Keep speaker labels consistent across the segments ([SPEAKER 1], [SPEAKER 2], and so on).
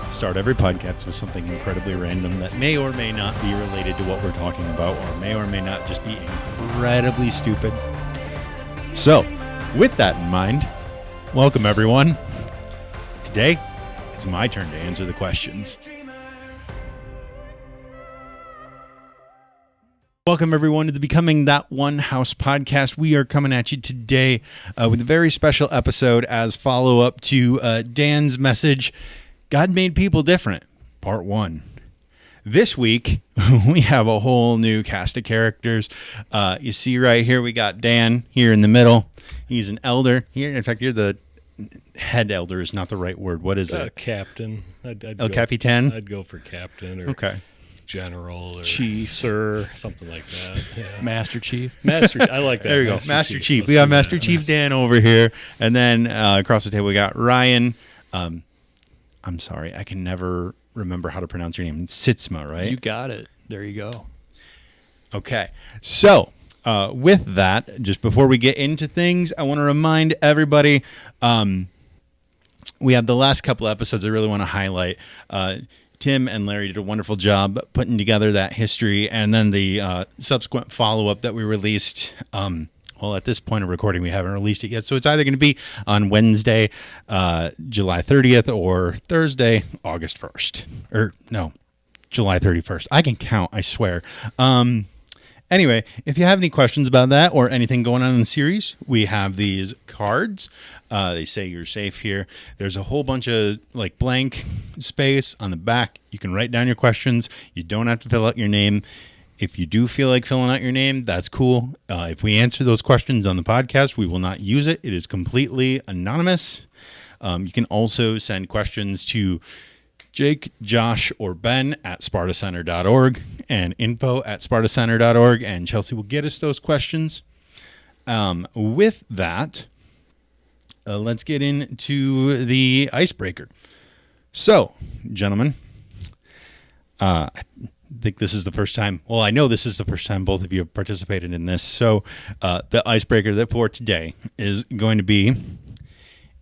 [SPEAKER 1] start every podcast with something incredibly random that may or may not be related to what we're talking about, or may not just be incredibly stupid. So, with that in mind, welcome everyone. Today, it's my turn to answer the questions. Welcome everyone to the Becoming That One House podcast. We are coming at you today with a very special episode as follow-up to Dan's message, God Made People Different, Part 1. This week, we have a whole new cast of characters. You see right here, we got Dan here in the middle. He's an elder here. In fact, you're the head elder is not the right word. What is it?
[SPEAKER 2] Captain.
[SPEAKER 1] El Capitan?
[SPEAKER 2] I'd go for captain or general or
[SPEAKER 1] Chief,
[SPEAKER 2] sir, something like that. Yeah.
[SPEAKER 3] Master Chief.
[SPEAKER 2] I like that.
[SPEAKER 1] There you go. Master Chief. We got Master Chief Dan over here. And then across the table, we got Ryan. I'm sorry. I can never remember how to pronounce your name. It's Sitzma, right?
[SPEAKER 3] You got it. There you go.
[SPEAKER 1] Okay. So with that, just before we get into things, I want to remind everybody, we have the last couple episodes I really want to highlight. Tim and Larry did a wonderful job putting together that history, and then the subsequent follow-up that we released. Well, at this point of recording, we haven't released it yet, so it's either going to be on Wednesday, July 30th, or Thursday, August 1st. Or, no, July 31st. I can count, I swear. Anyway, if you have any questions about that or anything going on in the series, we have these cards. They say you're safe here. There's a whole bunch of blank space on the back. You can write down your questions. You don't have to fill out your name. If you do feel like filling out your name, that's cool. If we answer those questions on the podcast, we will not use it. It is completely anonymous. You can also send questions to Jake, Josh, or Ben at spartacenter.org and info@spartacenter.org, and Chelsea will get us those questions. With that, let's get into the icebreaker. So, gentlemen, I think this is the first time, well, I know this is the first time both of you have participated in this. So, the icebreaker that for today is going to be,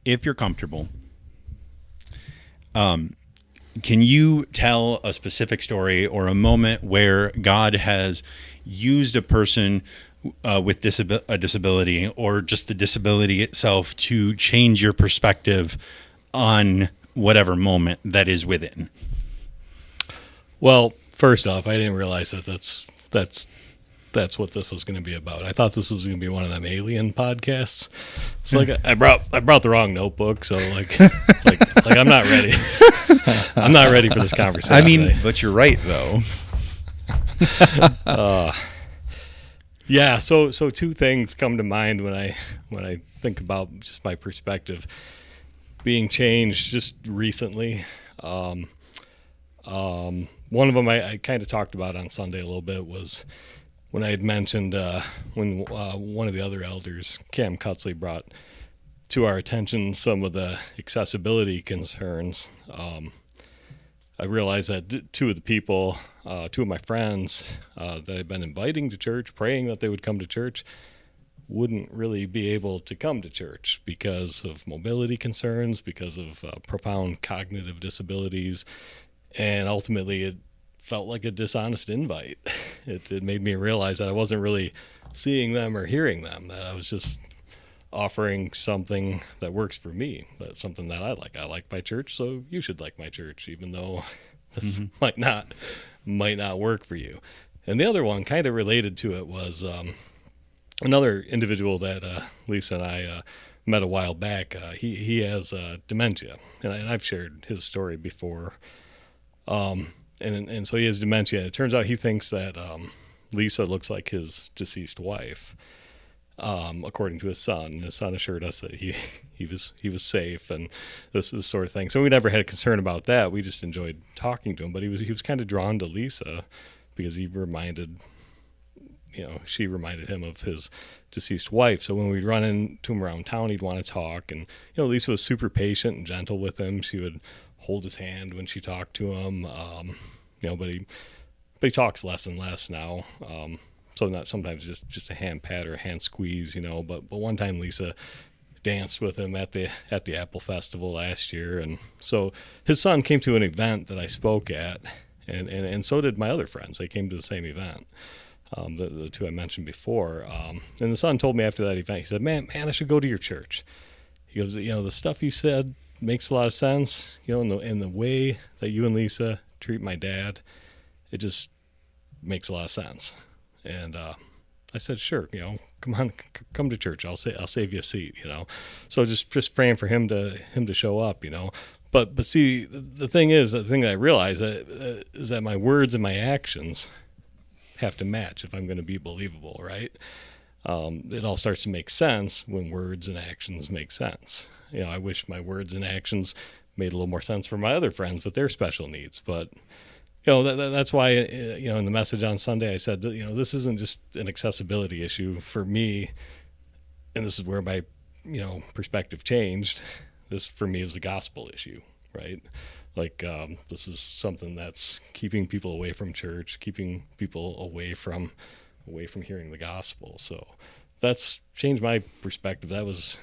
[SPEAKER 1] if you're comfortable, can you tell a specific story or a moment where God has used a person with a disability or just the disability itself to change your perspective on whatever moment that is within?
[SPEAKER 2] Well, first off, I didn't realize that's what this was going to be about. I thought this was going to be one of them alien podcasts. It's like I brought the wrong notebook, so I'm not ready. I'm not ready for this conversation.
[SPEAKER 1] I mean, but you're right though.
[SPEAKER 2] Yeah. So two things come to mind when I think about just my perspective being changed just recently. One of them I kind of talked about on Sunday a little bit was when I had mentioned when one of the other elders, Cam Cutsley, brought to our attention some of the accessibility concerns. I realized that two of my friends that I'd been inviting to church, praying that they would come to church, wouldn't really be able to come to church because of mobility concerns, because of profound cognitive disabilities, and ultimately it felt like a dishonest invite. It made me realize that I wasn't really seeing them or hearing them, that I was just offering something that works for me, but something that I like. I like my church, so you should like my church, even though this might not work for you. And the other one kind of related to it was another individual that Lisa and I met a while back. He has dementia, and I've shared his story before. And so he has dementia. It turns out he thinks that Lisa looks like his deceased wife, according to his son. His son assured us that he was safe and this sort of thing. So we never had a concern about that. We just enjoyed talking to him. But he was kind of drawn to Lisa because she reminded him of his deceased wife. So when we'd run into him around town, he'd want to talk. And Lisa was super patient and gentle with him. She would hold his hand when she talked to him. But he talks less and less now. So not sometimes just a hand pat or a hand squeeze, but one time Lisa danced with him at the Apple Festival last year, and so his son came to an event that I spoke at, and so did my other friends. They came to the same event, the two I mentioned before. And the son told me after that event, he said, "Man, I should go to your church." He goes, the stuff you said makes a lot of sense. In the way that you and Lisa treat my dad, it just makes a lot of sense. And I said, "Sure, come on, come to church. I'll save you a seat." So just praying for him to show up. But see, the thing that I realize is that my words and my actions have to match if I'm going to be believable, right? It all starts to make sense when words and actions make sense. I wish my words and actions made a little more sense for my other friends with their special needs, but that's why in the message on Sunday I said this isn't just an accessibility issue for me, and this is where my perspective changed. This for me is a gospel issue, right? Like this is something that's keeping people away from church, keeping people away from hearing the gospel. So that's changed my perspective. That was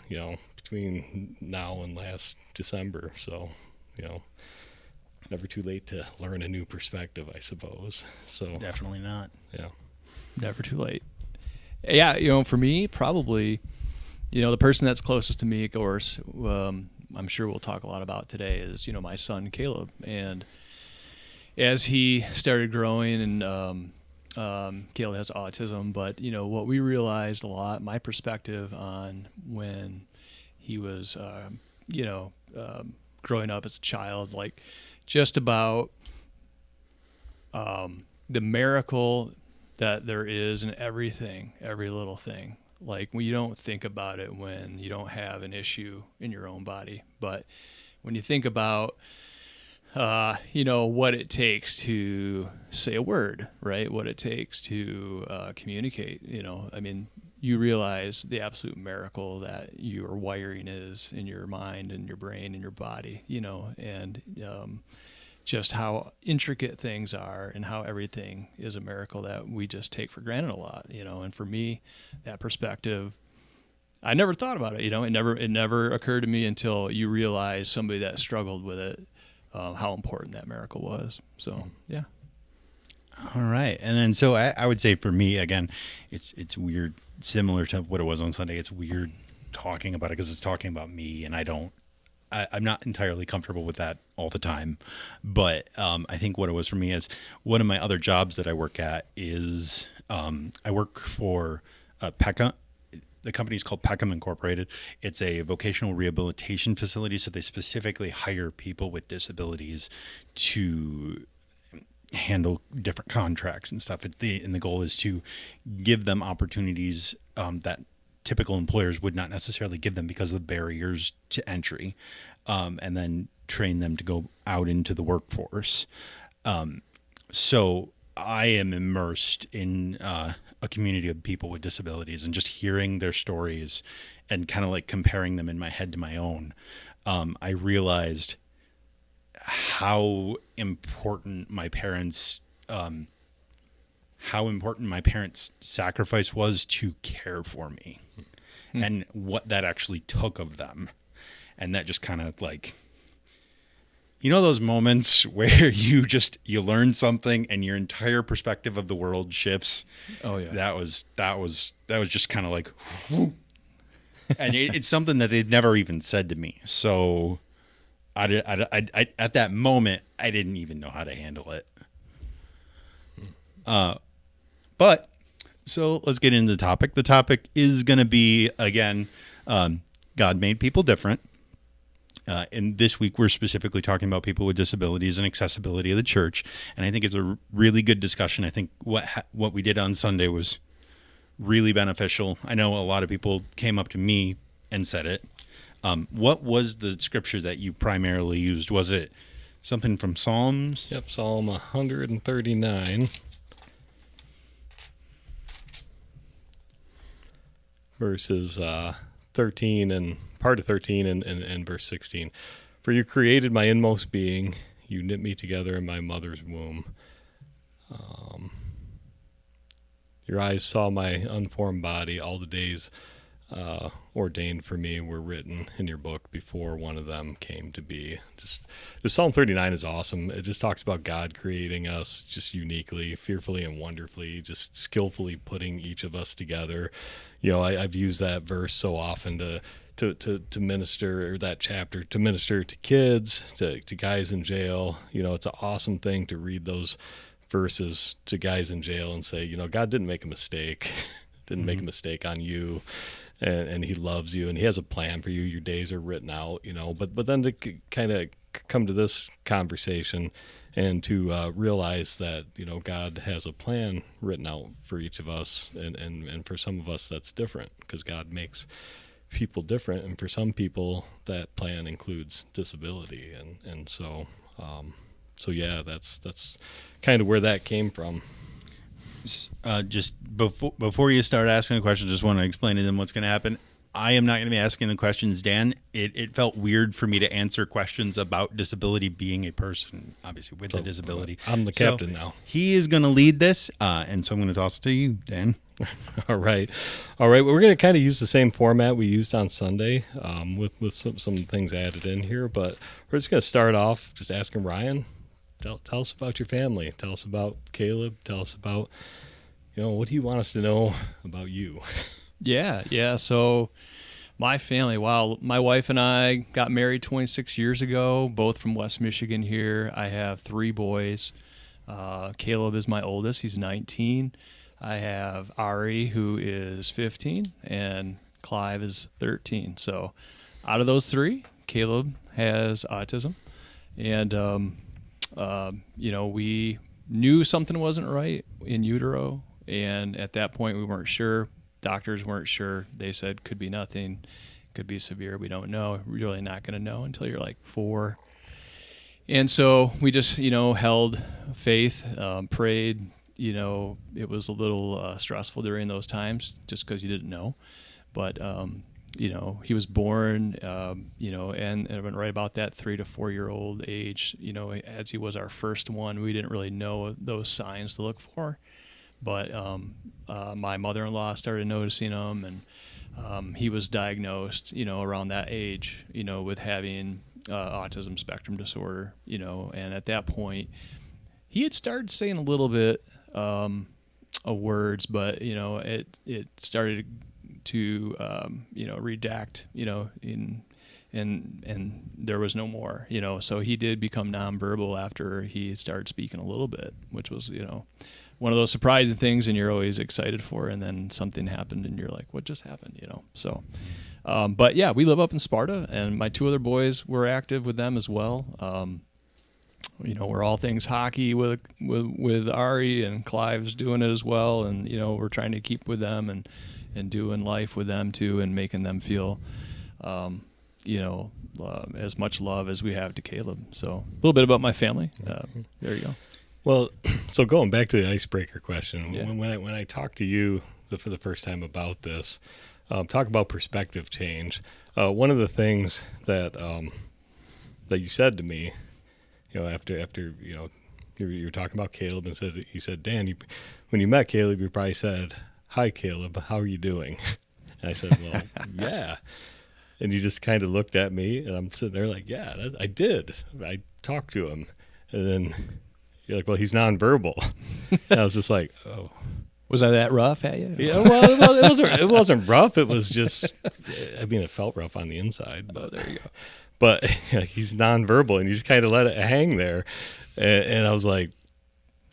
[SPEAKER 2] between now and last December. So never too late to learn a new perspective, I suppose. So
[SPEAKER 1] Definitely not.
[SPEAKER 2] Yeah.
[SPEAKER 3] Never too late. Yeah, for me, probably, the person that's closest to me, of course, I'm sure we'll talk a lot about today, is, my son, Caleb. And as he started growing, and Caleb has autism, but, what we realized a lot, my perspective on when he was, growing up as a child, like just about the miracle that there is in everything, every little thing. Like, you don't think about it when you don't have an issue in your own body. But when you think about, what it takes to say a word, right? What it takes to communicate, you realize the absolute miracle that your wiring is in your mind and your brain and your body, and just how intricate things are and how everything is a miracle that we just take for granted a lot, and for me, that perspective, I never thought about it, it never occurred to me until you realize somebody that struggled with it, how important that miracle was. So, yeah.
[SPEAKER 1] All right. And then, so I would say for me, again, it's weird, similar to what it was on Sunday. It's weird talking about it because it's talking about me, and I'm not entirely comfortable with that all the time. But I think what it was for me is one of my other jobs that I work at is I work for PECA. The company is called Peckham Incorporated. It's a vocational rehabilitation facility, so they specifically hire people with disabilities to handle different contracts and stuff. And the goal is to give them opportunities that typical employers would not necessarily give them because of the barriers to entry, and then train them to go out into the workforce. So I am immersed in a community of people with disabilities, and just hearing their stories and kind of like comparing them in my head to my own, I realized how important my parents' sacrifice was to care for me, and what that actually took of them. And that just kind of like, those moments where you learn something and your entire perspective of the world shifts. Oh yeah. That was just kind of like, whew. And it's something that they'd never even said to me. So I at that moment, I didn't even know how to handle it. But so let's get into the topic. The topic is going to be, again, God made people different. And this week, we're specifically talking about people with disabilities and accessibility of the church. And I think it's a really good discussion. I think what we did on Sunday was really beneficial. I know a lot of people came up to me and said it. What was the scripture that you primarily used? Was it something from Psalms?
[SPEAKER 2] Yep, Psalm 139. Verses 13 and part of 13 and verse 16. For you created my inmost being. You knit me together in my mother's womb. Your eyes saw my unformed body. All the days ordained for me were written in your book before one of them came to be. Just the Psalm 39 is awesome. It just talks about God creating us just uniquely, fearfully and wonderfully, just skillfully putting each of us together. I've used that verse so often to minister, or that chapter to minister to kids, to guys in jail. It's an awesome thing to read those verses to guys in jail and say, God didn't make a mistake, didn't make a mistake on you, and he loves you, and he has a plan for you. Your days are written out, but then to kind of come to this conversation and to realize that, God has a plan written out for each of us, and for some of us that's different, because God makes people different, and for some people that plan includes disability, and so yeah, that's kind of where that came from.
[SPEAKER 1] Just before you start asking the question, just want to explain to them what's going to happen. I am not going to be asking the questions, Dan. It felt weird for me to answer questions about disability, being a person, obviously, with a disability.
[SPEAKER 2] I'm the captain now.
[SPEAKER 1] He is going to lead this, and so I'm going to toss it to you, Dan.
[SPEAKER 2] All right. Well, we're going to kind of use the same format we used on Sunday, with some things added in here, but we're just going to start off just asking Ryan, tell us about your family. Tell us about Caleb. Tell us about, what do you want us to know about you?
[SPEAKER 3] Yeah. So my family, wow, my wife and I got married 26 years ago, both from West Michigan here. I have 3 boys. Caleb is my oldest. He's 19. I have Ari, who is 15, and Clive is 13. So out of those 3, Caleb has autism. And, we knew something wasn't right in utero. And at that point, we weren't sure. Doctors weren't sure. They said could be nothing, could be severe. We don't know. We're really not going to know until you're like 4. And so we just, held faith, prayed. It was a little stressful during those times just because you didn't know. But, he was born, and right about that 3 to 4 year old age, as he was our first one, we didn't really know those signs to look for. But my mother-in-law started noticing him, and he was diagnosed, around that age, with having autism spectrum disorder, and at that point, he had started saying a little bit of words, but, it started to, redact, and there was no more, so he did become nonverbal after he started speaking a little bit, which was, one of those surprising things, and you're always excited for, and then something happened and you're like, what just happened, so but yeah, we live up in Sparta, and my 2 other boys were active with them as well. We're all things hockey with Ari, and Clive's doing it as well, and we're trying to keep with them and doing life with them too, and making them feel as much love as we have to Caleb. So a little bit about my family. There you go.
[SPEAKER 2] Well, so going back to the icebreaker question,
[SPEAKER 3] Yeah.
[SPEAKER 2] when I talked to you for the first time about this, talk about perspective change. One of the things that you said to me, after you were talking about Caleb, and you said, Dan, when you met Caleb, you probably said, "Hi, Caleb, how are you doing?" And I said, "Well, yeah." And you just kind of looked at me, and I'm sitting there like, "Yeah, I did. I talked to him," and then. You're like, well, he's nonverbal. And I was just like, oh.
[SPEAKER 3] Was I that rough at you?
[SPEAKER 2] Yeah, well, it wasn't rough. It was just, it felt rough on the inside. But
[SPEAKER 3] there you go.
[SPEAKER 2] But he's nonverbal, and you just kind of let it hang there. And I was like,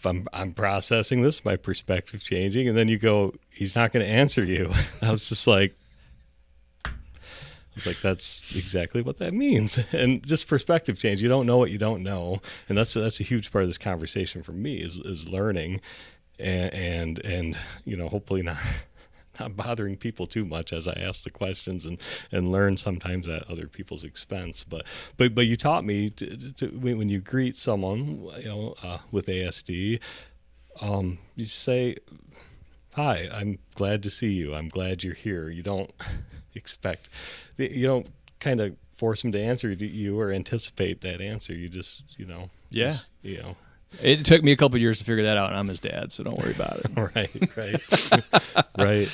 [SPEAKER 2] I'm processing this, my perspective changing. And then you go, he's not going to answer you. I was just like, that's exactly what that means. And just perspective change. You don't know what you don't know. And that's a huge part of this conversation for me is learning and hopefully not bothering people too much as I ask the questions and learn sometimes at other people's expense. But you taught me to when you greet someone, with ASD, you say, "Hi, I'm glad to see you. I'm glad you're here." You don't you don't kind of force them to answer you or anticipate that answer. You just,
[SPEAKER 3] Yeah.
[SPEAKER 2] Just,
[SPEAKER 3] It took me a couple of years to figure that out, and I'm his dad, so don't worry about it.
[SPEAKER 2] Right. Right.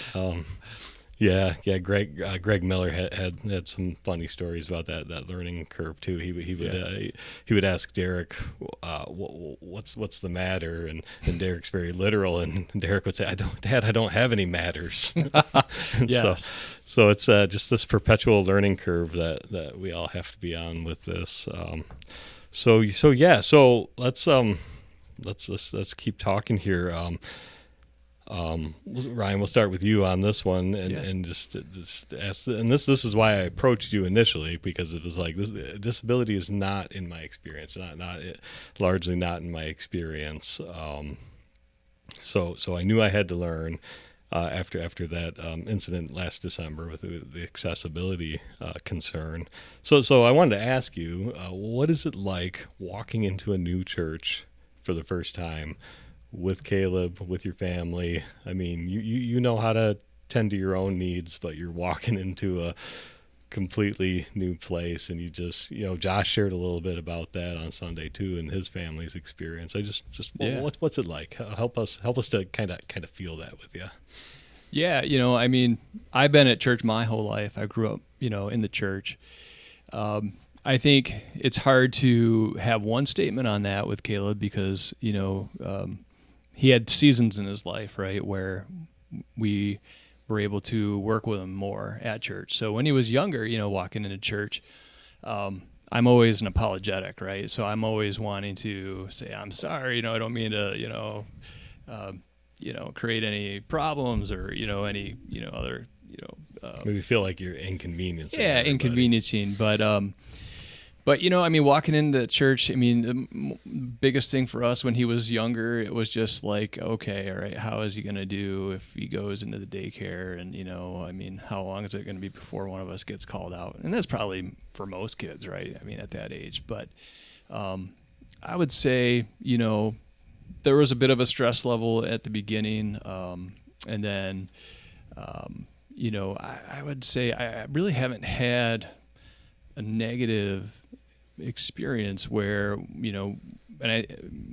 [SPEAKER 2] Yeah, Greg Miller had some funny stories about that learning curve too. He would ask Derek, what's the matter, and Derek's very literal, and Derek would say, I don't have any matters.
[SPEAKER 3] Yes.
[SPEAKER 2] So it's just this perpetual learning curve that we all have to be on with this. So let's keep talking here. Ryan, we'll start with you on this one, and just ask. And this is why I approached you initially, because it was like disability is not in my experience, largely not in my experience. So I knew I had to learn after that incident last December with the accessibility concern. So I wanted to ask you, what is it like walking into a new church for the first time with Caleb, with your family? I mean, you know how to tend to your own needs, but you're walking into a completely new place, and Josh shared a little bit about that on Sunday too, and his family's experience. What's it like? Help us to kind of feel that with you.
[SPEAKER 3] Yeah, I mean, I've been at church my whole life. I grew up, in the church. I think it's hard to have one statement on that with Caleb because, he had seasons in his life, right, where we were able to work with him more at church. So when he was younger, walking into church, I'm always an apologetic, right? So I'm always wanting to say, I'm sorry, I don't mean to, create any problems or, any, other,
[SPEAKER 2] maybe feel like you're inconveniencing.
[SPEAKER 3] Yeah,
[SPEAKER 2] everybody.
[SPEAKER 3] Inconveniencing. But, walking into church, the biggest thing for us when he was younger, it was just like, okay, all right, how is he going to do if he goes into the daycare? And, how long is it going to be before one of us gets called out? And that's probably for most kids, right? At that age. But I would say, there was a bit of a stress level at the beginning. And then, I would say I really haven't had a negative experience where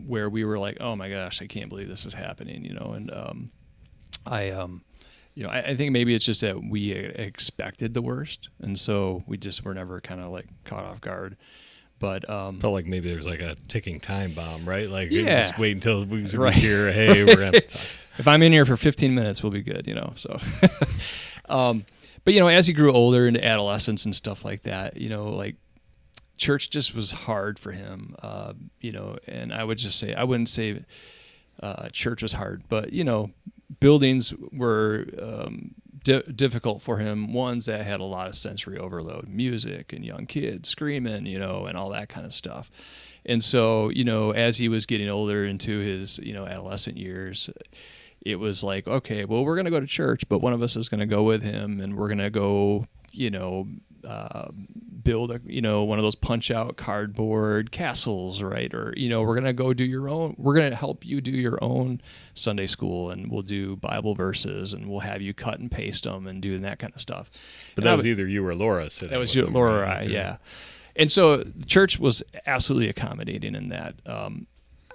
[SPEAKER 3] where we were like, oh my gosh, I can't believe this is happening, and I think maybe it's just that we expected the worst, and so we just were never kind of like caught off guard. But
[SPEAKER 2] felt like maybe there's like a ticking time bomb, right? Like
[SPEAKER 3] yeah,
[SPEAKER 2] just wait until we
[SPEAKER 3] right.
[SPEAKER 2] hear, hey, we're gonna have to talk.
[SPEAKER 3] If I'm in here for 15 minutes, we'll be good, so. But as he grew older into adolescence and stuff like that, like church just was hard for him, and I wouldn't say church was hard, but buildings were difficult for him. Ones that had a lot of sensory overload, music and young kids screaming, and all that kind of stuff. And so, as he was getting older into his, adolescent years, it was like, okay, well, we're going to go to church, but one of us is going to go with him, and we're going to go, build one of those punch out cardboard castles, right? Or, we're going to go we're going to help you do your own Sunday school, and we'll do Bible verses, and we'll have you cut and paste them and do that kind of stuff.
[SPEAKER 2] But that was either you or Laura sitting.
[SPEAKER 3] That was Laura or I, yeah. And so the church was absolutely accommodating in that.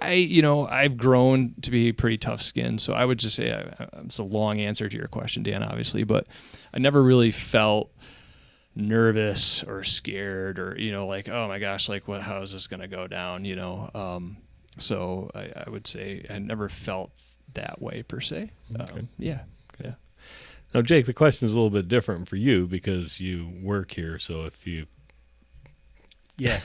[SPEAKER 3] I've grown to be pretty tough-skinned, so I would just say it's a long answer to your question, Dan, obviously, but I never really felt nervous or scared or, like, oh my gosh, like how is this going to go down, so I would say I never felt that way per se.
[SPEAKER 2] Okay.
[SPEAKER 3] Yeah.
[SPEAKER 2] Now, Jake, the question is a little bit different for you because you work here, so if you...
[SPEAKER 1] Yeah.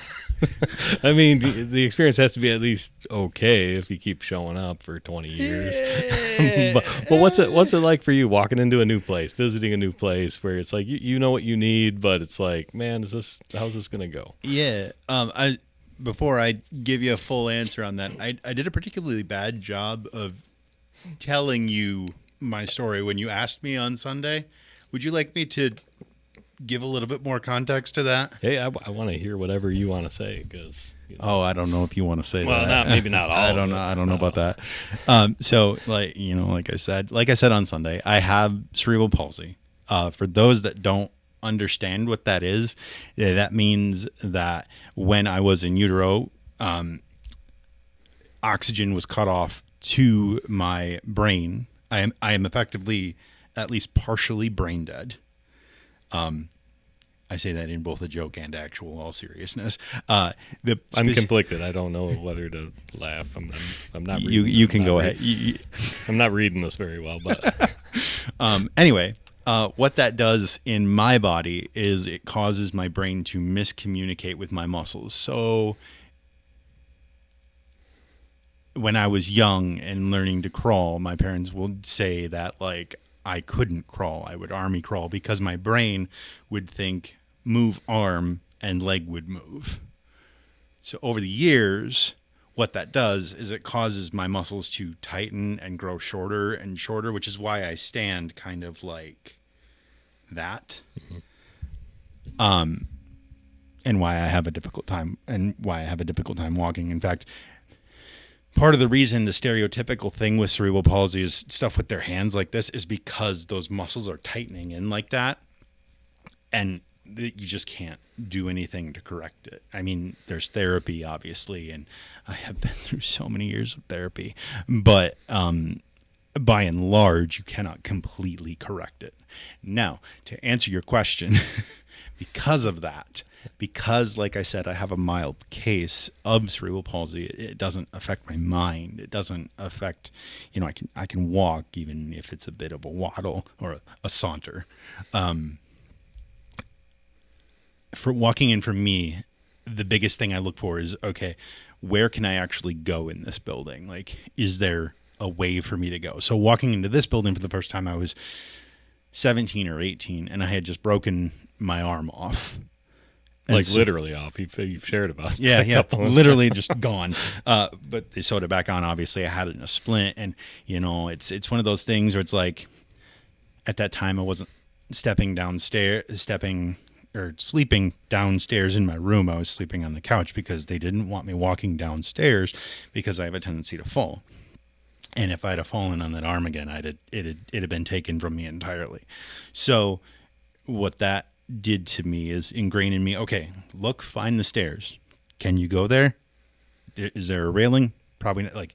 [SPEAKER 2] the experience has to be at least okay if you keep showing up for 20 years. but what's it like for you walking into a new place, visiting a new place where it's like you know what you need, but it's like, man, how's this gonna go?
[SPEAKER 1] Yeah. Before I give you a full answer on that, I did a particularly bad job of telling you my story when you asked me on Sunday. Would you like me to give a little bit more context to that?
[SPEAKER 2] Hey, I want to hear whatever you want to say because.
[SPEAKER 1] Oh, I don't know if you want to say that.
[SPEAKER 2] Well, maybe not all.
[SPEAKER 1] I don't know. I don't know about that. So, like I said on Sunday, I have cerebral palsy. For those that don't understand what that is, that means that when I was in utero, oxygen was cut off to my brain. I am effectively at least partially brain dead. I say that in both a joke and actual all seriousness.
[SPEAKER 2] I'm conflicted. I don't know whether to laugh. I'm not.
[SPEAKER 1] You can go ahead.
[SPEAKER 2] I'm not reading this very well, but
[SPEAKER 1] anyway, what that does in my body is it causes my brain to miscommunicate with my muscles. So when I was young and learning to crawl, my parents would say that like I couldn't crawl. I would army crawl because my brain would think move arm and leg would move. So over the years, what that does is it causes my muscles to tighten and grow shorter and shorter, which is why I stand kind of like that. And why I have a difficult time walking. In fact, part of the reason the stereotypical thing with cerebral palsy is stuff with their hands like this is because those muscles are tightening in like that. And you just can't do anything to correct it. I mean, there's therapy, obviously, and I have been through so many years of therapy, but by and large, you cannot completely correct it. Now, to answer your question, because of that, because, like I said, I have a mild case of cerebral palsy, it doesn't affect my mind. It doesn't affect, I can walk even if it's a bit of a waddle or a saunter. For walking in for me, the biggest thing I look for is, okay, where can I actually go in this building? Like, is there a way for me to go? So walking into this building for the first time, I was 17 or 18, and I had just broken my arm off. And
[SPEAKER 2] like literally off. You've shared about
[SPEAKER 1] yeah, literally just gone. But they sewed it back on. Obviously, I had it in a splint, and it's one of those things where it's like, at that time, I wasn't sleeping downstairs in my room. I was sleeping on the couch because they didn't want me walking downstairs because I have a tendency to fall. And if I'd have fallen on that arm again, it'd have been taken from me entirely. So what that did to me is ingrain in me, okay, look, find the stairs. Can you go there? Is there a railing? Probably not. Like,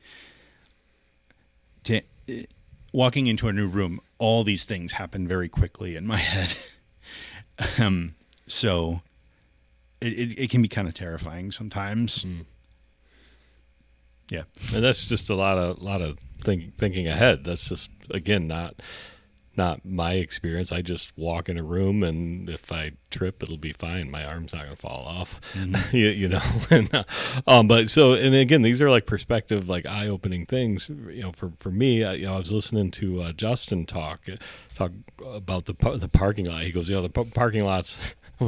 [SPEAKER 1] walking into a new room, all these things happen very quickly in my head. So it can be kind of terrifying sometimes. Yeah.
[SPEAKER 2] And that's just a lot of thinking ahead. That's just, again, not my experience. I just walk in a room, and if I trip, it'll be fine. My arm's not going to fall off, But so, and again, these are like perspective, like eye-opening things. For me, I was listening to Justin talk about the parking lot. He goes, the parking lots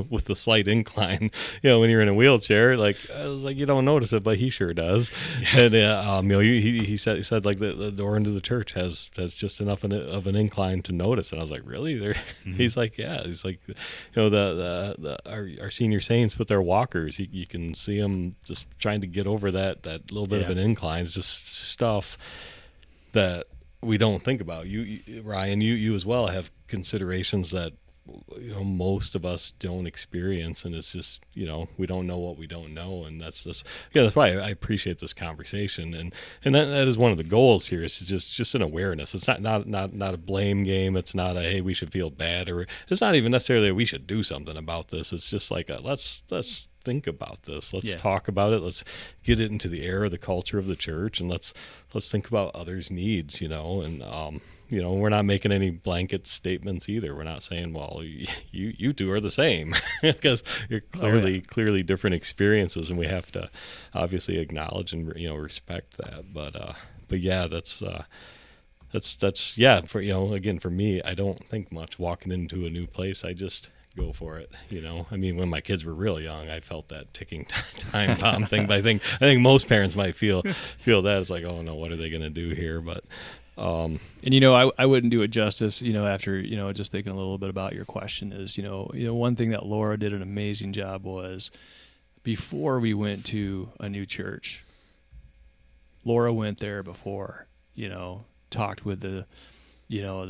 [SPEAKER 2] with the slight incline, when you're in a wheelchair, like I was like, you don't notice it, but he sure does. Yeah. And he said like the door into the church has just enough of an incline to notice. And I was like, really? Mm-hmm. He's like, yeah. He's like, our senior saints with their walkers, you can see them just trying to get over that little bit of an incline. It's just stuff that we don't think about. You Ryan, you as well have considerations that most of us don't experience, and it's just we don't know what we don't know, and that's why I appreciate this conversation, and that is one of the goals here, is just an awareness. It's not a blame game. It's not a hey, we should feel bad, or it's not even necessarily a, we should do something about this. It's just like let's think about this. Let's talk about it. Let's get it into the air of the culture of the church, and let's think about others' needs, and we're not making any blanket statements either. We're not saying, well, you two are the same, because you're clearly different experiences, and we have to obviously acknowledge and respect that. But yeah, that's for again, for me, I don't think much walking into a new place. I just go for it. I mean, when my kids were real young, I felt that ticking time bomb thing. But I think most parents might feel that it's like, oh no, what are they going to do here? But
[SPEAKER 3] and I wouldn't do it justice, after just thinking a little bit about your question is, one thing that Laura did an amazing job was, before we went to a new church, Laura went there before, talked with the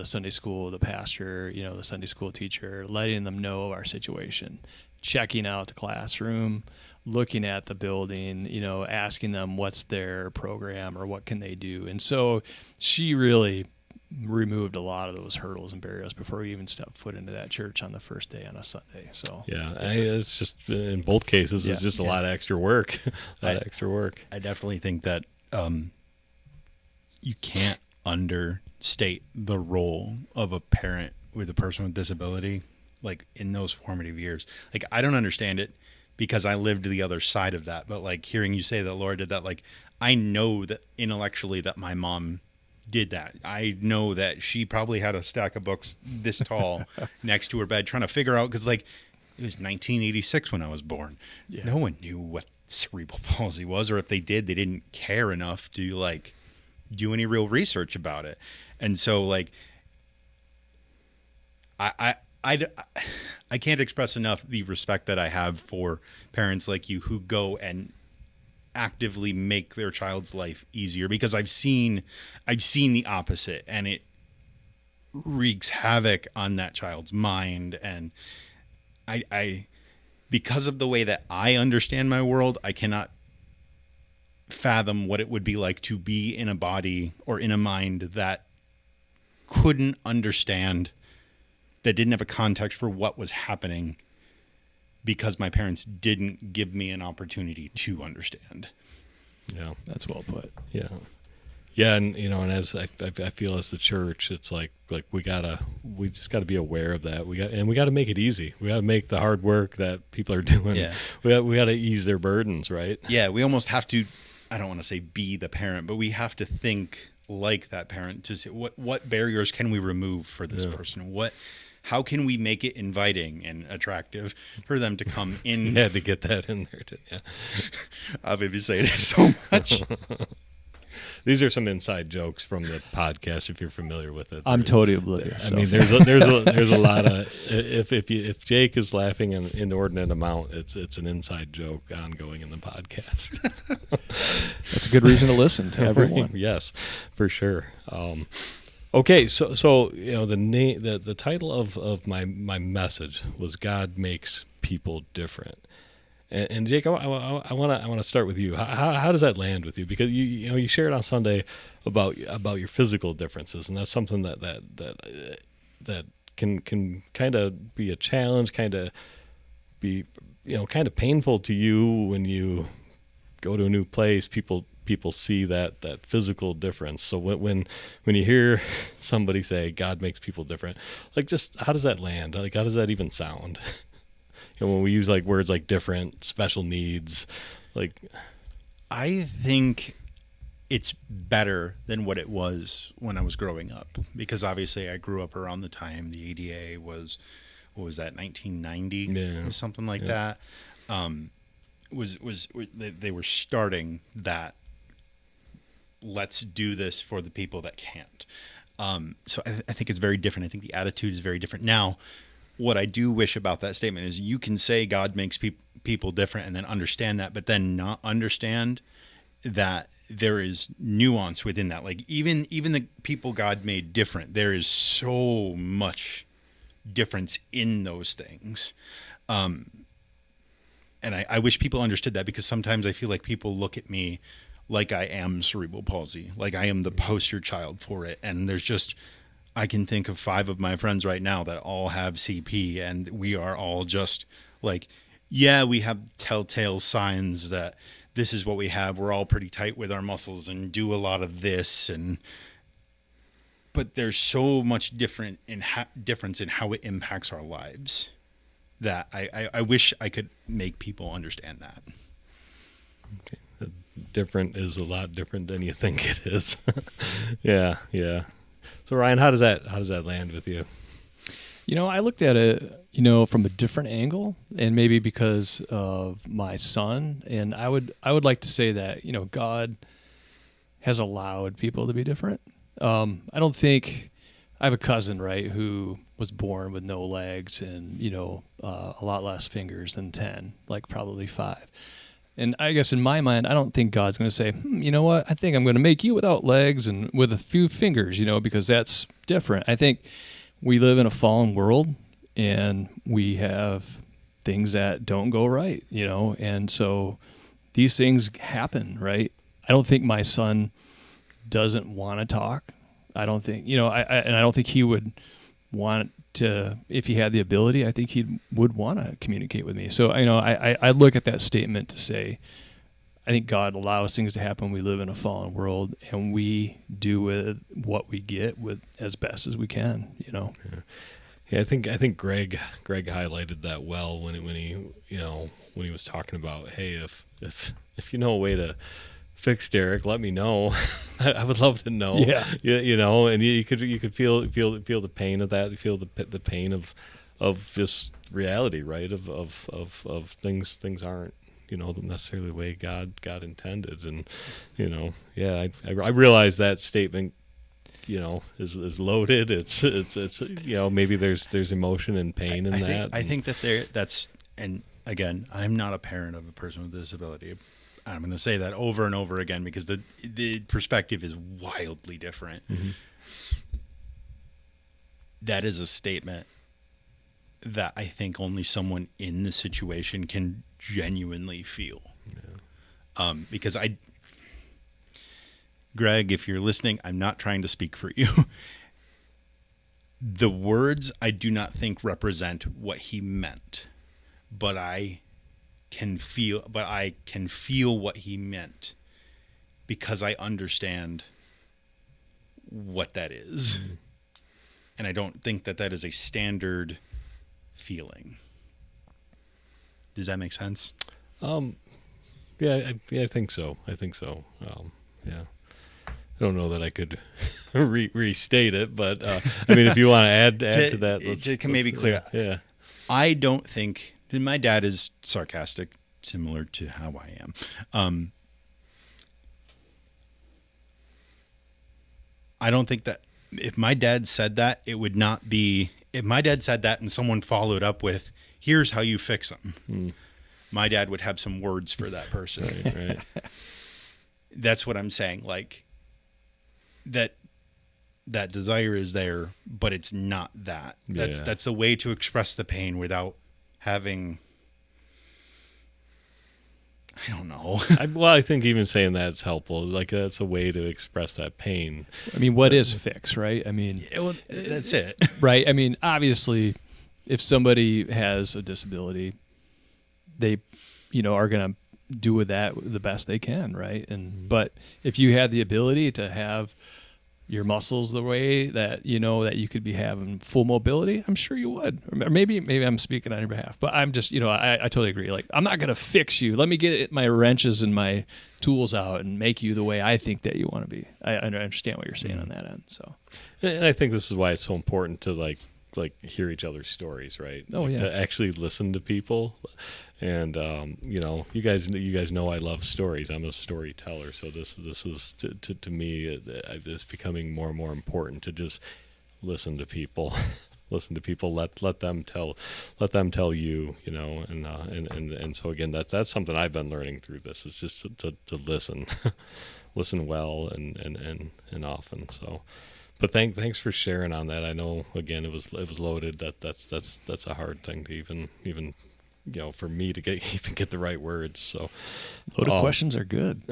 [SPEAKER 3] Sunday school, the pastor, the Sunday school teacher, letting them know our situation, checking out the classroom, looking at the building, asking them what's their program or what can they do. And so she really removed a lot of those hurdles and barriers before we even stepped foot into that church on the first day on a Sunday. So
[SPEAKER 2] Yeah, it's just in both cases, it's just a lot of extra work.
[SPEAKER 1] I definitely think that you can't understate the role of a parent with a person with disability, like in those formative years. Like, I don't understand it because I lived the other side of that. But like hearing you say that Laura did that, like I know that intellectually that my mom did that. I know that she probably had a stack of books this tall next to her bed trying to figure out, because like it was 1986 when I was born. Yeah. No one knew what cerebral palsy was, or if they did, they didn't care enough to like do any real research about it. And so like I can't express enough the respect that I have for parents like you who go and actively make their child's life easier, because I've seen the opposite, and it wreaks havoc on that child's mind. And I because of the way that I understand my world, I cannot fathom what it would be like to be in a body or in a mind that couldn't understand, that didn't have a context for what was happening, because my parents didn't give me an opportunity to understand.
[SPEAKER 2] Yeah,
[SPEAKER 3] that's well put.
[SPEAKER 2] Yeah, and and as I feel as the church, it's like we just gotta be aware of that. We got to make it easy. We got to make the hard work that people are doing. Yeah. We got to ease their burdens, right?
[SPEAKER 1] Yeah, we almost have to. I don't want to say be the parent, but we have to think like that parent to say what barriers can we remove for this person? How can we make it inviting and attractive for them to come in?
[SPEAKER 2] You had to get that in there, too. Yeah.
[SPEAKER 1] I've been saying it so much.
[SPEAKER 2] These are some inside jokes from the podcast, if you're familiar with it.
[SPEAKER 3] I'm totally oblivious.
[SPEAKER 2] I mean, there's a lot of if Jake is laughing an inordinate amount, it's an inside joke ongoing in the podcast.
[SPEAKER 3] That's a good reason to listen to everyone.
[SPEAKER 2] Yes, for sure. Okay, so the title of my message was God Makes People Different, and Jake, I want to start with you. How does that land with you? Because you shared on Sunday about your physical differences, and that's something that can kind of be a challenge, kind of be kind of painful to you when you go to a new place. People see that physical difference. So when you hear somebody say God makes people different, like, just how does that land? Like, how does that even sound? When we use like words like different, special needs, like,
[SPEAKER 1] I think it's better than what it was when I was growing up, because obviously I grew up around the time the ADA was, what was that, 1990 or something like that. They were starting that, let's do this for the people that can't. So I think it's very different. I think the attitude is very different. Now, what I do wish about that statement is you can say God makes people different and then understand that, but then not understand that there is nuance within that. Like even the people God made different, there is so much difference in those things. And I wish people understood that, because sometimes I feel like people look at me like I am cerebral palsy, like I am the poster child for it. And there's just, I can think of 5 of my friends right now that all have CP, and we are all just like, yeah, we have telltale signs that this is what we have. We're all pretty tight with our muscles and do a lot of this, but there's so much difference in how it impacts our lives that I wish I could make people understand that.
[SPEAKER 2] Okay. Different is a lot different than you think it is. Yeah. So Ryan, how does that land with you?
[SPEAKER 3] I looked at it, from a different angle, and maybe because of my son, and I would like to say that, God has allowed people to be different. I don't think, I have a cousin, right, who was born with no legs and, a lot less fingers than 10, like probably 5. And I guess in my mind, I don't think God's going to say, you know what, I think I'm going to make you without legs and with a few fingers, because that's different. I think we live in a fallen world, and we have things that don't go right, and so these things happen, right? I don't think my son doesn't want to talk. I don't think, I don't think he would want to, if he had the ability, I think he would want to communicate with me. So, I look at that statement to say, I think God allows things to happen. We live in a fallen world, and we do with what we get with as best as we can,
[SPEAKER 2] Yeah, I think Greg highlighted that well when he was talking about, hey, if you know a way to fix Derek, let me know. I would love to know.
[SPEAKER 3] Yeah.
[SPEAKER 2] And you could feel the pain of that. You feel the pain of just reality, right? Of things aren't necessarily the way God intended, and I realize that statement is loaded. It's maybe there's emotion and pain in that.
[SPEAKER 1] I think that and again, I'm not a parent of a person with a disability. I'm going to say that over and over again because the perspective is wildly different.
[SPEAKER 2] Mm-hmm.
[SPEAKER 1] That is a statement that I think only someone in the situation can genuinely feel. Yeah. Because Greg, if you're listening, I'm not trying to speak for you. The words I do not think represent what he meant, but I can feel what he meant because I understand what that is. Mm-hmm. And I don't think that is a standard feeling. Does that make sense?
[SPEAKER 2] Yeah, I think so. Yeah. I don't know that I could restate it, but if you want to add to that,
[SPEAKER 1] let's maybe clear.
[SPEAKER 2] Yeah.
[SPEAKER 1] I don't think my dad is sarcastic, similar to how I am. I don't think that if my dad said that, it would not be. If my dad said that and someone followed up with, "Here's how you fix them," my dad would have some words for that person.
[SPEAKER 2] Right.
[SPEAKER 1] That's what I'm saying. Like that desire is there, but it's not that. That's a way to express the pain without having. I don't know.
[SPEAKER 2] I think even saying that's helpful. Like that's a way to express that pain.
[SPEAKER 3] What is fix, right?
[SPEAKER 1] That's it.
[SPEAKER 3] Right. Obviously, if somebody has a disability, they, are going to do with that the best they can, right? But if you had the ability to have your muscles the way that that you could be having full mobility, I'm sure you would. Or maybe I'm speaking on your behalf, but I'm just I totally agree. Like, I'm not gonna fix you. Let me get my wrenches and my tools out and make you the way I think that you want to be. I understand what you're saying on that end. So,
[SPEAKER 2] and I think this is why it's so important to like hear each other's stories, right?
[SPEAKER 3] Oh, yeah.
[SPEAKER 2] To actually listen to people. And you guys know I love stories. I'm a storyteller, so this is to me it's becoming more and more important to just listen to people, let them tell you, and so again that's something I've been learning through this is just to listen, listen well and often. So, but thanks for sharing on that. I know again it was loaded. That's a hard thing to even. For me to even get the right words. So
[SPEAKER 3] loaded questions are good.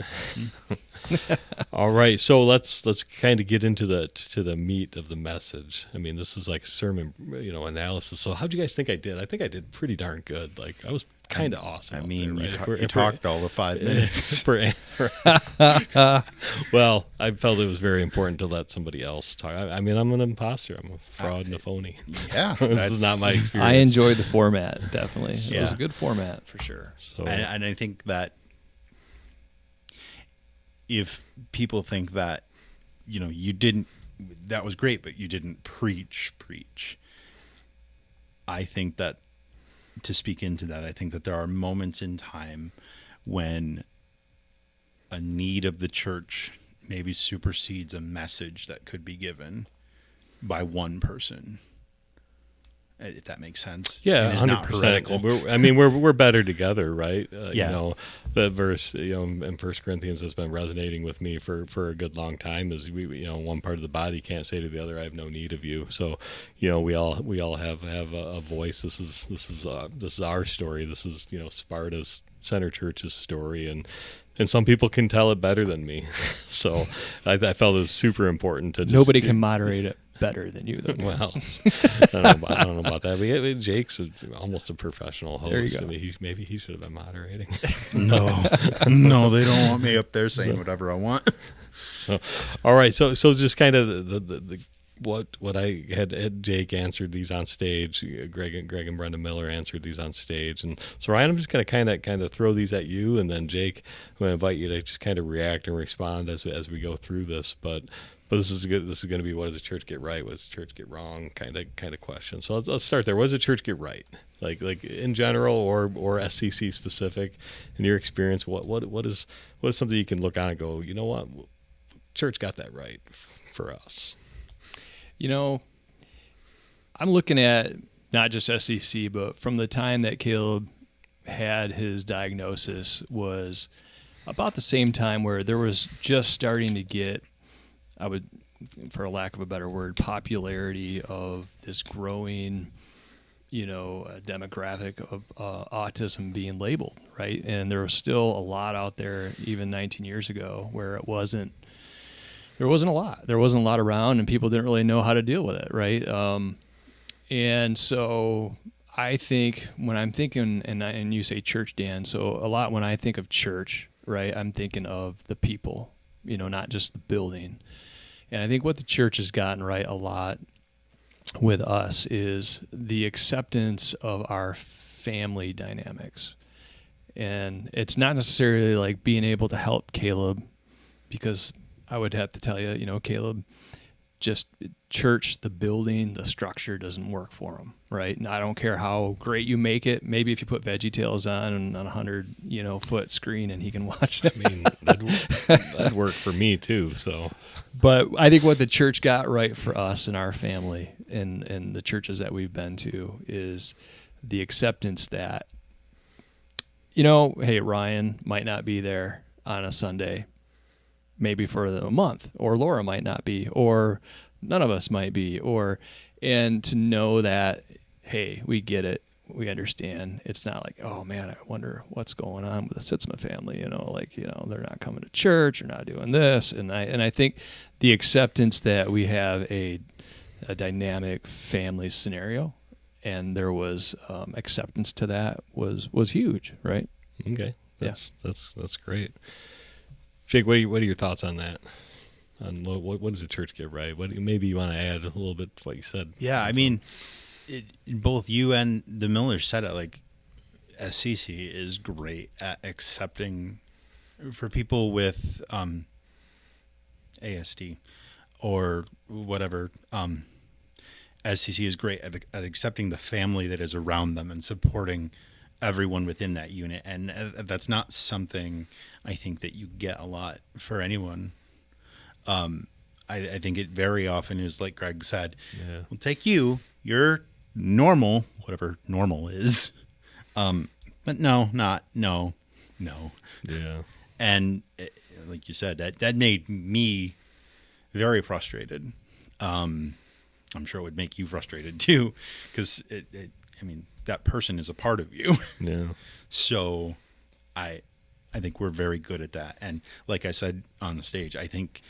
[SPEAKER 2] All right. So let's kind of get into the meat of the message. This is like sermon, analysis. So how'd you guys think I did? I think I did pretty darn good. Like I was kind of awesome.
[SPEAKER 1] You talked all the 5 minutes.
[SPEAKER 2] Well, I felt it was very important to let somebody else talk. I'm an imposter. I'm a fraud and a phony.
[SPEAKER 1] Yeah.
[SPEAKER 2] This is not my experience.
[SPEAKER 3] I enjoyed the format, definitely.
[SPEAKER 1] Yeah.
[SPEAKER 3] It was a good format for sure.
[SPEAKER 2] So,
[SPEAKER 1] and I think that if people think that, you didn't, that was great, but you didn't preach. I think that to speak into that, I think that there are moments in time when a need of the church maybe supersedes a message that could be given by one person. If that makes sense.
[SPEAKER 2] Yeah, 100%. We're better together, right?
[SPEAKER 1] Yeah.
[SPEAKER 2] The verse, in 1 Corinthians has been resonating with me for a good long time. Is we one part of the body can't say to the other, "I have no need of you." So, we all have a voice. This is our story. This is Sparta's Center Church's story, and and some people can tell it better than me. So I felt it was super important to just
[SPEAKER 3] Nobody can moderate it better than you, though.
[SPEAKER 2] Well, I don't know about that. But Jake's almost a professional host.
[SPEAKER 3] There you go.
[SPEAKER 2] I mean, maybe he should have been moderating.
[SPEAKER 1] No, they don't want me up there saying whatever I want.
[SPEAKER 2] So, all right. So just kind of the what I had Jake answered these on stage. Greg and Brenda Miller answered these on stage, and so Ryan, I'm just going to kind of throw these at you, and then Jake, I'm going to invite you to just kind of react and respond as we go through this. But this is good. This is going to be, what does the church get right? What does the church get wrong? Kind of question. So let's start there. What does the church get right? Like in general, or SCC specific, in your experience, what is something you can look on and go, you know what, church got that right for us?
[SPEAKER 3] You know, I'm looking at not just SEC, but from the time that Caleb had his diagnosis was about the same time where there was just starting to get, I would, for a lack of a better word, popularity of this growing, demographic of autism being labeled, right? And there was still a lot out there, even 19 years ago, where there wasn't a lot. There wasn't a lot around, and people didn't really know how to deal with it, right? And so I think when I'm thinking, and you say church, Dan, so a lot when I think of church, right, I'm thinking of the people, not just the building. And I think what the church has gotten right a lot with us is the acceptance of our family dynamics. And it's not necessarily like being able to help Caleb, because I would have to tell you, Caleb, just church, the building, the structure doesn't work for him, right? And I don't care how great you make it. Maybe if you put VeggieTales on a 100, foot screen and he can watch it.
[SPEAKER 2] I mean, that'd work for me too. So,
[SPEAKER 3] but I think what the church got right for us and our family and the churches that we've been to is the acceptance that, hey, Ryan might not be there on a Sunday, maybe for a month, or Laura might not be, or none of us might be, and to know that, hey, we get it, we understand. It's not like, oh man, I wonder what's going on with the Sitzma family, they're not coming to church, or not doing this, and I think the acceptance that we have a dynamic family scenario, and there was acceptance to that was huge, right?
[SPEAKER 2] Okay, that's great. Jake, what are your thoughts on that? On what does the church get right? Maybe you want to add a little bit to what you said.
[SPEAKER 1] Yeah, I mean, both you and the Millers said it. Like, SCC is great at accepting for people with ASD or whatever. SCC is great at accepting the family that is around them and supporting everyone within that unit, and that's not something I think that you get a lot for anyone. I think it very often is, like Greg said, we'll take you're normal, whatever normal is, but no.
[SPEAKER 2] Yeah.
[SPEAKER 1] And like you said, that made me very frustrated. I'm sure it would make you frustrated too, because that person is a part of you.
[SPEAKER 2] Yeah.
[SPEAKER 1] So I think we're very good at that. And like I said on the stage, I think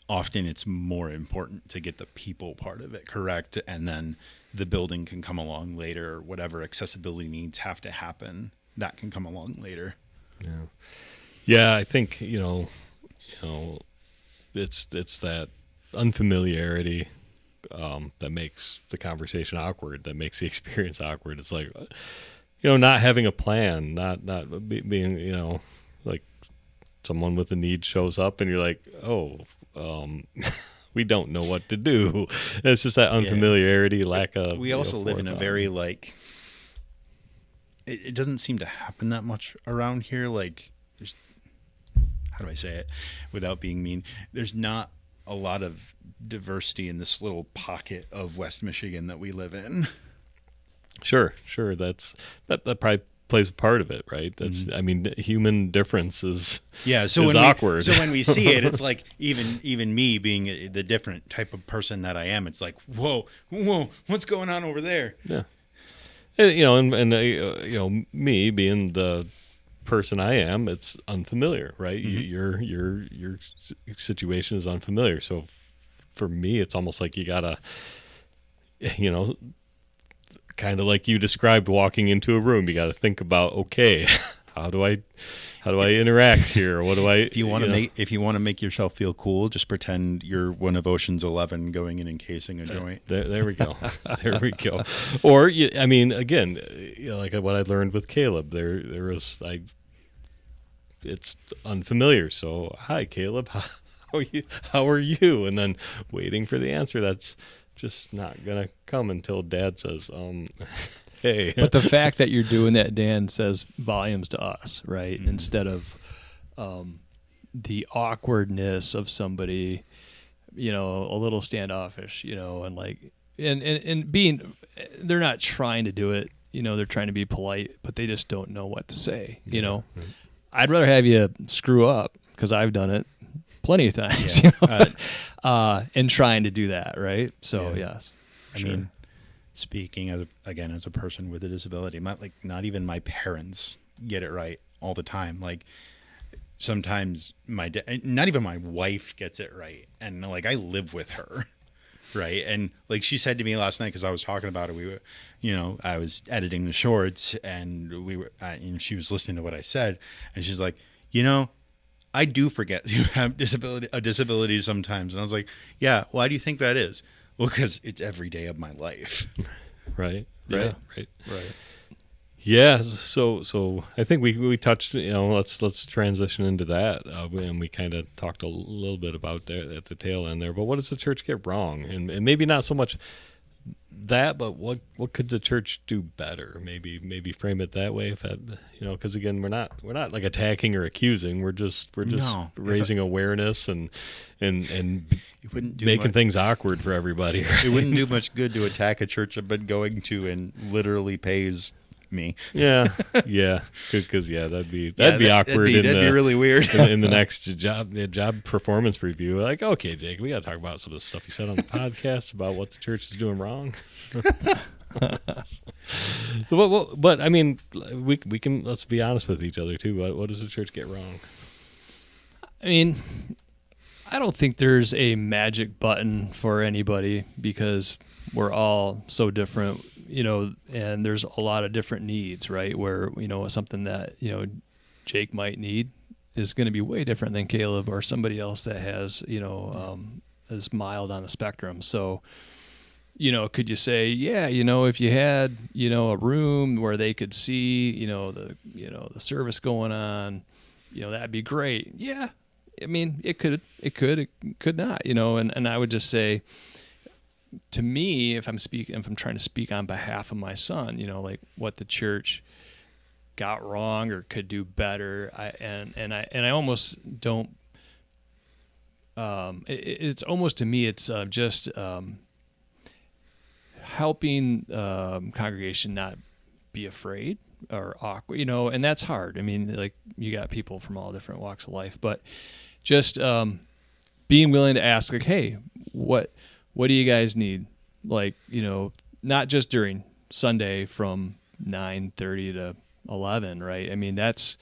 [SPEAKER 1] often it's more important to get the people part of it correct, and then the building can come along later. Whatever accessibility needs have to happen, that can come along later.
[SPEAKER 2] Yeah. Yeah, I think, it's that unfamiliarity that makes the conversation awkward, that makes the experience awkward. It's like, not having a plan, not being, like someone with a need shows up and you're like, oh, we don't know what to do. And it's just that unfamiliarity, lack of.
[SPEAKER 1] We also live in a very it doesn't seem to happen that much around here. Like, there's, how do I say it without being mean? There's not a lot of diversity in this little pocket of West Michigan that we live in.
[SPEAKER 2] Sure. That probably plays a part of it, right? That's, I mean, human difference is awkward.
[SPEAKER 1] So when we see it, it's like even me being the different type of person that I am, it's like, whoa, what's going on over there?
[SPEAKER 2] Yeah. And me being the person I am, it's unfamiliar, right? Your situation is unfamiliar. So for me, it's almost like you gotta, kind of like you described walking into a room. You got to think about, okay, how do I interact here? What do I?
[SPEAKER 1] If you want to make yourself feel cool, just pretend you're one of Ocean's 11 going in and casing a joint.
[SPEAKER 2] There we go. There we go. Or again, like what I learned with Caleb, there was it's unfamiliar. So, hi, Caleb. How are you? And then waiting for the answer. That's just not gonna come until Dad says, hey.
[SPEAKER 3] But the fact that you're doing that, Dan, says volumes to us, right? Mm-hmm. Instead of the awkwardness of somebody, a little standoffish, and being, they're not trying to do it, they're trying to be polite, but they just don't know what to say, Mm-hmm. I'd rather have you screw up, because I've done it plenty of times, and trying to do that, right? So, yes.
[SPEAKER 1] I mean, speaking as a person with a disability, not even my parents get it right all the time. Like, sometimes not even my wife gets it right, and I live with her, right? And she said to me last night, because I was talking about it, we were, I was editing the shorts, and we were, and she was listening to what I said, and she's like, I do forget you have a disability sometimes, and I was like, yeah. Why do you think that is? Well, because it's every day of my life.
[SPEAKER 2] Right.
[SPEAKER 3] Yeah.
[SPEAKER 2] Right. Yeah. So I think we touched. Let's transition into that, and we kind of talked a little bit about that at the tail end there. But what does the church get wrong? And maybe not so much that, but what could the church do better? Maybe frame it that way. If that, because again, we're not like attacking or accusing. We're just raising awareness and making things awkward for everybody. Right?
[SPEAKER 1] It wouldn't do much good to attack a church I've been going to and literally pays me.
[SPEAKER 2] Yeah, because that'd be awkward.
[SPEAKER 1] That'd be really weird
[SPEAKER 2] in the next job performance review. Like, okay, Jake, we got to talk about some of the stuff you said on the podcast about what the church is doing wrong. But I mean, we can, let's be honest with each other too. What does the church get wrong?
[SPEAKER 3] I mean, I don't think there's a magic button for anybody, because we're all so different, and there's a lot of different needs, right? Where, something that, Jake might need is going to be way different than Caleb or somebody else that has, is mild on the spectrum. So, could you say, if you had, a room where they could see, the service going on, that'd be great. Yeah. I mean, it could not, and I would just say, to me, if I'm trying to speak on behalf of my son, what the church got wrong or could do better, I almost don't. It's almost, to me, it's just helping congregation not be afraid or awkward, and that's hard. I mean, you got people from all different walks of life, but just being willing to ask, hey, what do you guys need? Not just during Sunday from 9:30 to 11, right? I mean, that's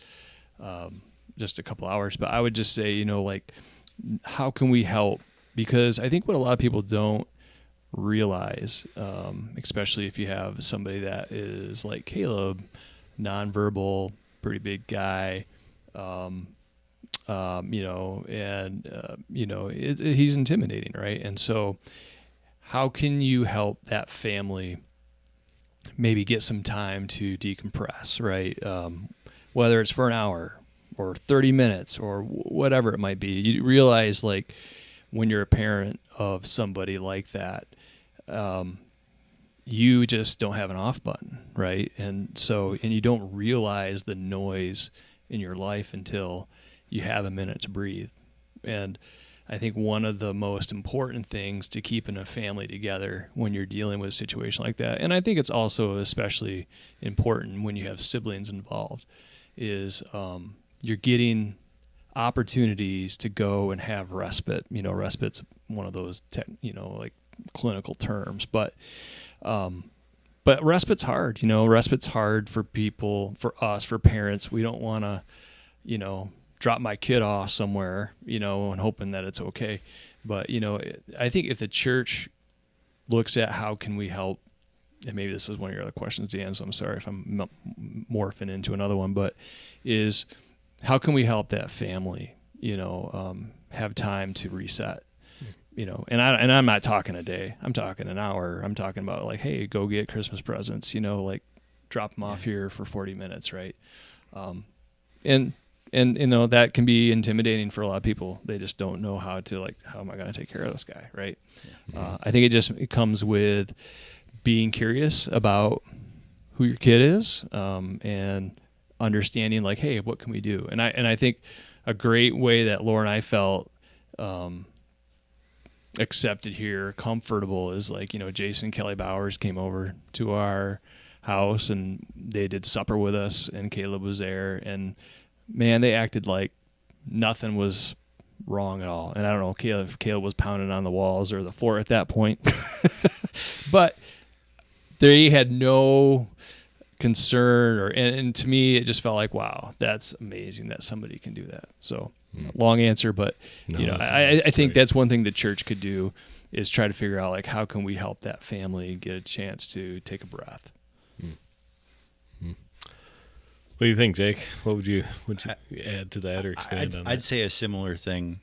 [SPEAKER 3] just a couple hours, but I would just say, how can we help? Because I think what a lot of people don't realize, especially if you have somebody that is like Caleb, nonverbal, pretty big guy, he's intimidating, right? And so how can you help that family maybe get some time to decompress, right? Whether it's for an hour or 30 minutes or whatever it might be. You realize, when you're a parent of somebody like that, you just don't have an off button, right? And you don't realize the noise in your life until you have a minute to breathe. And I think one of the most important things to keeping a family together when you're dealing with a situation like that, and I think it's also especially important when you have siblings involved, is you're getting opportunities to go and have respite. Respite's one of those, clinical terms, but but respite's hard. Respite's hard for people, for us, for parents. We don't want to, drop my kid off somewhere, and hoping that it's okay. But, I think if the church looks at how can we help, and maybe this is one of your other questions, Dan, so I'm sorry if I'm morphing into another one, but is how can we help that family, have time to reset? And I'm not talking a day. I'm talking an hour. I'm talking about like, hey, go get Christmas presents. Like drop them off here for 40 minutes, right? And that can be intimidating for a lot of people. They just don't know how am I going to take care of this guy, right? Yeah. I think it comes with being curious about who your kid is, and understanding like, hey, what can we do? And I think a great way that Laura and I felt accepted here, comfortable, is like, Jason and Kelly Bowers came over to our house and they did supper with us, and Caleb was there, and man, they acted like nothing was wrong at all. And I don't know, Caleb was pounding on the walls or the floor at that point, but they had no concern and to me, it just felt like, wow, that's amazing that somebody can do that. So long answer, but I think that's one thing the church could do is try to figure out like, how can we help that family get a chance to take a breath?
[SPEAKER 2] What do you think, Jake? What would you add to that or expand on that?
[SPEAKER 1] I'd say a similar thing.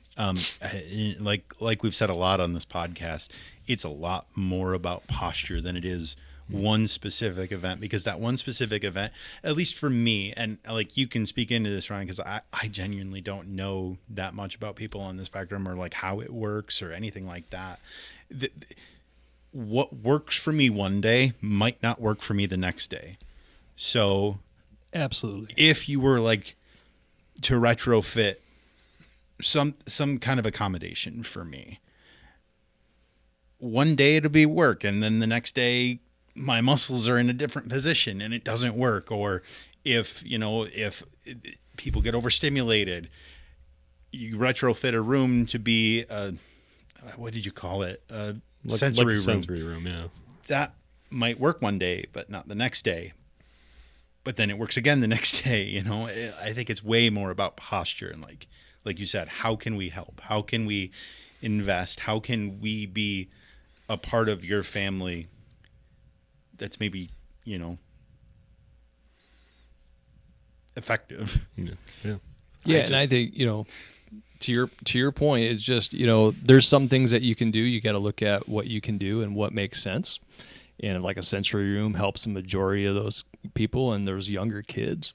[SPEAKER 1] Like we've said a lot on this podcast, it's a lot more about posture than it is one specific event, because that one specific event, at least for me, and like you can speak into this, Ryan, because I genuinely don't know that much about people on the spectrum or like how it works or anything like that. What works for me one day might not work for me the next day. So
[SPEAKER 3] absolutely,
[SPEAKER 1] if you were like to retrofit some kind of accommodation for me, one day it'll be work, and then the next day my muscles are in a different position and it doesn't work. Or if people get overstimulated, you retrofit a room to be what did you call it? Sensory room.
[SPEAKER 2] Sensory room, yeah.
[SPEAKER 1] That might work one day, but not the next day. But then it works again the next day. I think it's way more about posture and like you said, how can we help? How can we invest? How can we be a part of your family that's maybe, effective?
[SPEAKER 2] Yeah.
[SPEAKER 3] And I think, to your point, it's just, there's some things that you can do. You got to look at what you can do and what makes sense. And like a sensory room helps the majority of those people, and there's younger kids.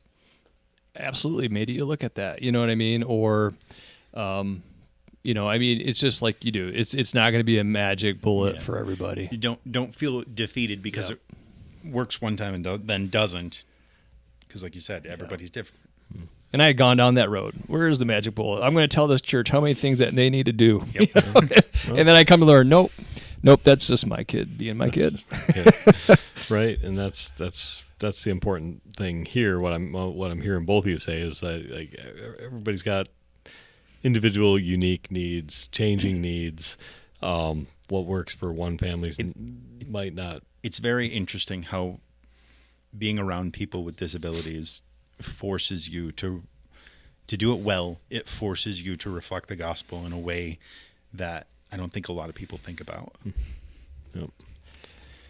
[SPEAKER 3] Absolutely, maybe you look at that. You know what I mean? Or, it's just like you do. It's not going to be a magic bullet for everybody.
[SPEAKER 1] You don't feel defeated because it works one time and then doesn't. Because like you said, everybody's different.
[SPEAKER 3] And I had gone down that road. Where is the magic bullet? I'm going to tell this church how many things that they need to do.
[SPEAKER 1] Yep.
[SPEAKER 3] And then I come to learn, nope, that's just my kid being my kid.
[SPEAKER 2] Right, and that's the important thing here. What I'm hearing both of you say is that like everybody's got individual, unique needs, changing needs. What works for one family might not.
[SPEAKER 1] It's very interesting how being around people with disabilities forces you to do it well. It forces you to reflect the gospel in a way that I don't think a lot of people think about.
[SPEAKER 2] Yep.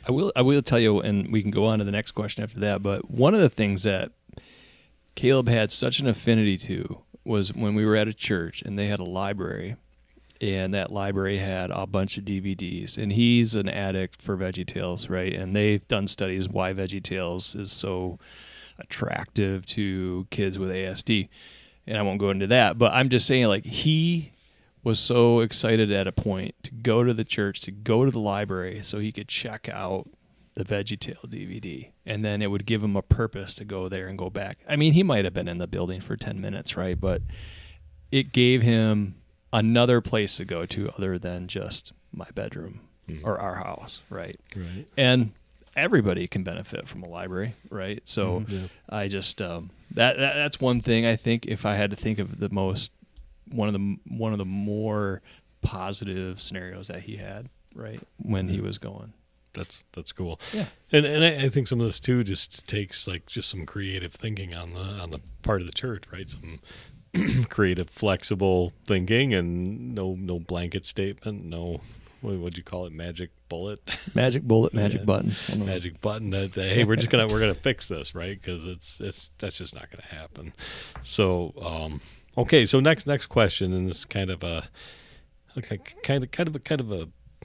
[SPEAKER 3] I will tell you, and we can go on to the next question after that, but one of the things that Caleb had such an affinity to was when we were at a church and they had a library, and that library had a bunch of DVDs, and he's an addict for VeggieTales, right? And they've done studies why VeggieTales is so attractive to kids with ASD, and I won't go into that, but I'm just saying, like, he was so excited at a point to go to the church, to go to the library so he could check out the VeggieTale DVD, and then it would give him a purpose to go there and go back. I mean, he might have been in the building for 10 minutes, right? But it gave him another place to go to other than just my bedroom or our house, right? And everybody can benefit from a library, right? So I just that's one thing I think, if I had to think of the most, one of the more positive scenarios that he had, right, when he was going.
[SPEAKER 2] That's cool.
[SPEAKER 3] Yeah.
[SPEAKER 2] And I think some of this too just takes like just some creative thinking on the part of the church, right? Some creative, flexible thinking, and no blanket statement, no what'd you call it, magic bullet,
[SPEAKER 3] Magic bullet, magic button. I don't know.
[SPEAKER 2] magic button that hey, we're gonna fix this, right? Because that's just not gonna happen. So okay, so next question, and this is kind of a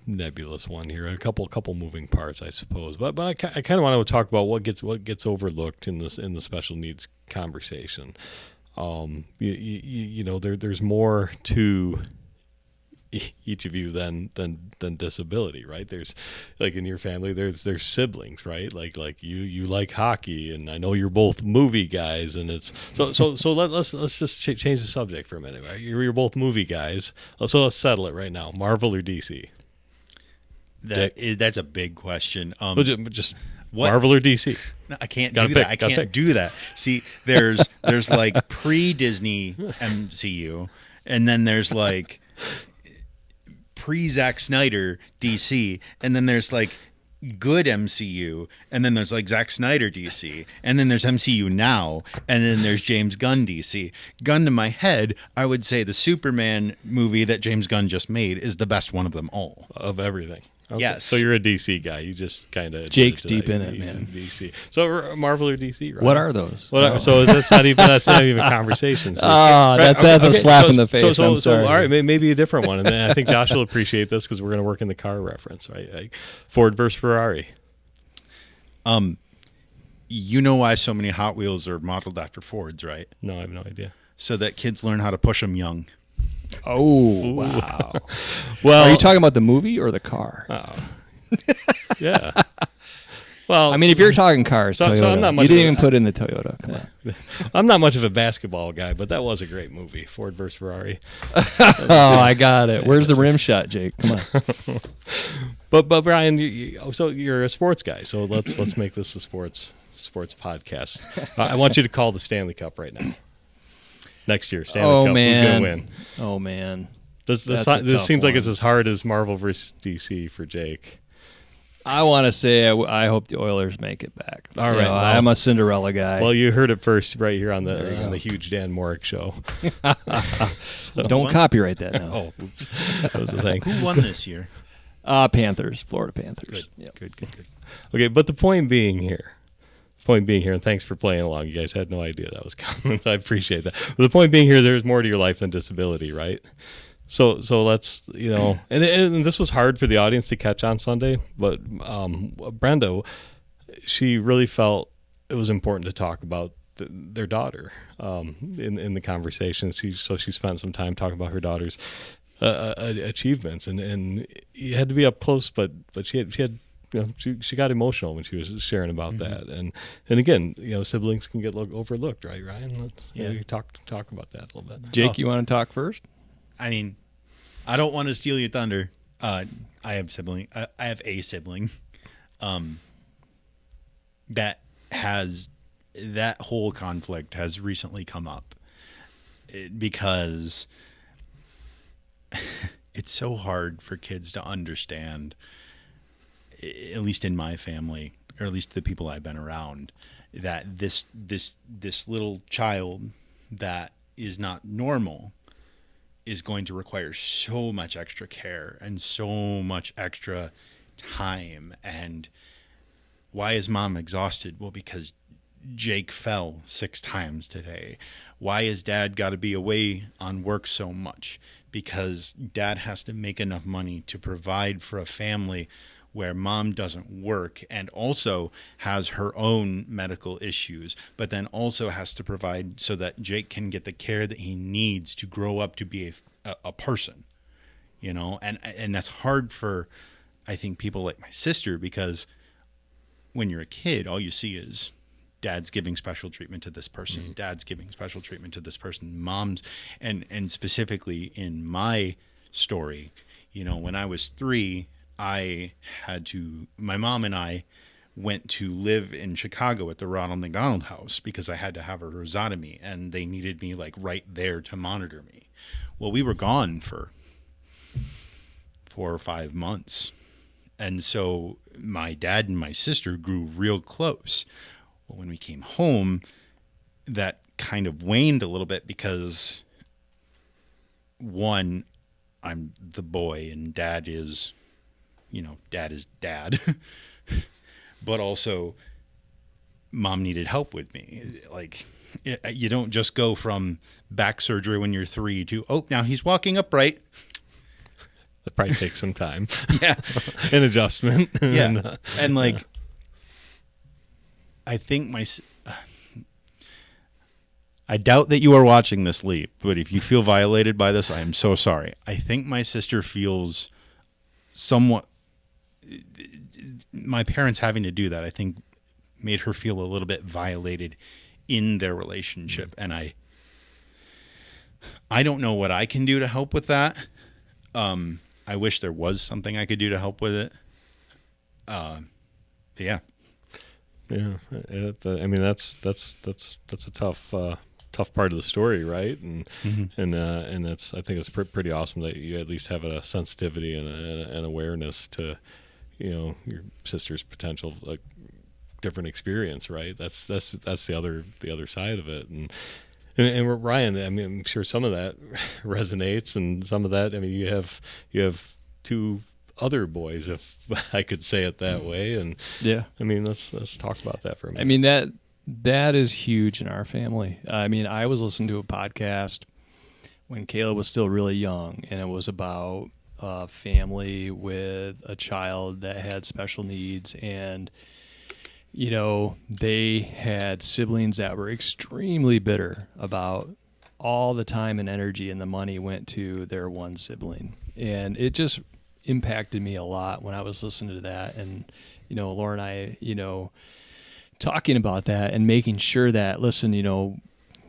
[SPEAKER 2] nebulous one here, a couple moving parts, I suppose. But I kind of want to talk about what gets overlooked in the special needs conversation. You know, there's more to each of you than disability, right? There's like in your family, there's siblings, right? Like you like hockey, and I know you're both movie guys, and it's so let's just change the subject for a minute, right? You're both movie guys, so let's settle it right now. Marvel or DC?
[SPEAKER 1] That's a big question.
[SPEAKER 2] Just
[SPEAKER 1] What?
[SPEAKER 2] Marvel or DC?
[SPEAKER 1] No, I can't
[SPEAKER 2] Gotta
[SPEAKER 1] do
[SPEAKER 2] pick,
[SPEAKER 1] that. I
[SPEAKER 2] gotta
[SPEAKER 1] can't
[SPEAKER 2] pick.
[SPEAKER 1] do that. See, there's like pre-Disney MCU, and then there's like pre-Zack Snyder DC, and then there's like good MCU, and then there's like Zack Snyder DC, and then there's MCU now, and then there's James Gunn DC. Gun to my head, I would say the Superman movie that James Gunn just made is the best one of them all.
[SPEAKER 2] Of everything. Okay.
[SPEAKER 1] Yes.
[SPEAKER 2] So you're a DC guy. You just kind of
[SPEAKER 3] Jake's deep in it,
[SPEAKER 2] He's
[SPEAKER 3] man.
[SPEAKER 2] DC. So Marvel or DC? Right?
[SPEAKER 3] What are those?
[SPEAKER 2] So that's not even a conversation. So,
[SPEAKER 3] Oh, that's a slap in the face. I'm sorry.
[SPEAKER 2] all right, maybe a different one. And then I think Josh will appreciate this because we're going to work in the car reference, right? Like Ford versus Ferrari.
[SPEAKER 1] You know why so many Hot Wheels are modeled after Fords, right?
[SPEAKER 2] No, I have no idea.
[SPEAKER 1] So that kids learn how to push them young.
[SPEAKER 3] Oh, wow.
[SPEAKER 2] Well,
[SPEAKER 3] Are you talking about the movie or the car?
[SPEAKER 2] yeah. Well,
[SPEAKER 3] I mean, if you're talking cars,
[SPEAKER 2] So-
[SPEAKER 3] Toyota.
[SPEAKER 2] so I'm not much
[SPEAKER 3] You didn't
[SPEAKER 2] of a-
[SPEAKER 3] even put in the Toyota. Come on.
[SPEAKER 2] I'm not much of a basketball guy, but that was a great movie, Ford versus Ferrari.
[SPEAKER 3] Oh, I got it. Where's the rim shot, Jake? Come on.
[SPEAKER 2] But Brian, so you're a sports guy, so let's make this a sports podcast. I want you to call the Stanley Cup right now. Next year, Stanley
[SPEAKER 3] Oh,
[SPEAKER 2] Cup.
[SPEAKER 3] man.
[SPEAKER 2] Who's going to win?
[SPEAKER 3] Oh, man.
[SPEAKER 2] This
[SPEAKER 3] That's a
[SPEAKER 2] this
[SPEAKER 3] tough
[SPEAKER 2] seems like it's
[SPEAKER 3] one.
[SPEAKER 2] as hard as Marvel versus DC for Jake.
[SPEAKER 3] I want to say I hope the Oilers make it back.
[SPEAKER 2] All
[SPEAKER 3] You
[SPEAKER 2] right,
[SPEAKER 3] know,
[SPEAKER 2] well-
[SPEAKER 3] I'm a Cinderella guy.
[SPEAKER 2] Well, you heard it first right here on
[SPEAKER 3] There you
[SPEAKER 2] the
[SPEAKER 3] go.
[SPEAKER 2] huge Dan Morick show.
[SPEAKER 3] Don't copyright that now.
[SPEAKER 2] Oh, oops. That was the thing.
[SPEAKER 1] Who won this year?
[SPEAKER 3] Panthers, Florida Panthers.
[SPEAKER 1] Good,
[SPEAKER 3] Yep.
[SPEAKER 1] good.
[SPEAKER 2] Okay, but the point being here, and thanks for playing along. You guys had no idea that was coming, so I appreciate that. But the point being here, there's more to your life than disability, right? So let's, and this was hard for the audience to catch on Sunday, but Brenda, she really felt it was important to talk about their daughter in the conversation. She spent some time talking about her daughter's achievements, and you had to be up close, but she had she got emotional when she was sharing about that, and again, siblings can get overlooked, right, Ryan? You talk about that a little bit.
[SPEAKER 3] Jake, you want to talk first?
[SPEAKER 1] I mean, I don't want to steal your thunder. I have sibling. I have a sibling. That whole conflict has recently come up because it's so hard for kids to understand, at least in my family, or at least the people I've been around, that this little child that is not normal is going to require so much extra care and so much extra time. And why is mom exhausted? Well, because Jake fell 6 times today. Why is dad got to be away on work so much? Because dad has to make enough money to provide for a family where mom doesn't work and also has her own medical issues, but then also has to provide so that Jake can get the care that he needs to grow up to be a person, and that's hard for, I think, people like my sister, because when you're a kid, all you see is dad's giving special treatment to this person, dad's giving special treatment to this person, mom's, and specifically in my story, when I was 3, my mom and I went to live in Chicago at the Ronald McDonald House because I had to have a rhizotomy and they needed me like right there to monitor me. Well, we were gone for 4 or 5 months. And so my dad and my sister grew real close. Well, when we came home, that kind of waned a little bit because, one, I'm the boy and dad is dad. But also, mom needed help with me. Like, you don't just go from back surgery when you're 3 to, oh, now he's walking upright.
[SPEAKER 2] That probably takes some time.
[SPEAKER 1] Yeah.
[SPEAKER 2] An adjustment.
[SPEAKER 1] Yeah. And like, I think I doubt that you are watching this, Lee, but if you feel violated by this, I am so sorry. I think my sister feels somewhat, my parents having to do that, I think made her feel a little bit violated in their relationship. And I don't know what I can do to help with that. I wish there was something I could do to help with it. Yeah.
[SPEAKER 2] Yeah. I mean, that's a tough part of the story, right? And and that's, I think it's pretty awesome that you at least have a sensitivity and an awareness to, your sister's potential, like, different experience, right? That's the other side of it. And Ryan, I mean, I'm sure some of that resonates, and some of that, I mean, you have 2 other boys, if I could say it that way. And
[SPEAKER 3] yeah,
[SPEAKER 2] I mean, let's talk about that for a minute.
[SPEAKER 3] I mean, that is huge in our family. I mean, I was listening to a podcast when Caleb was still really young, and it was about a family with a child that had special needs, and they had siblings that were extremely bitter about all the time and energy and the money went to their one sibling. And it just impacted me a lot when I was listening to that. And, Laura and I, talking about that and making sure that, listen,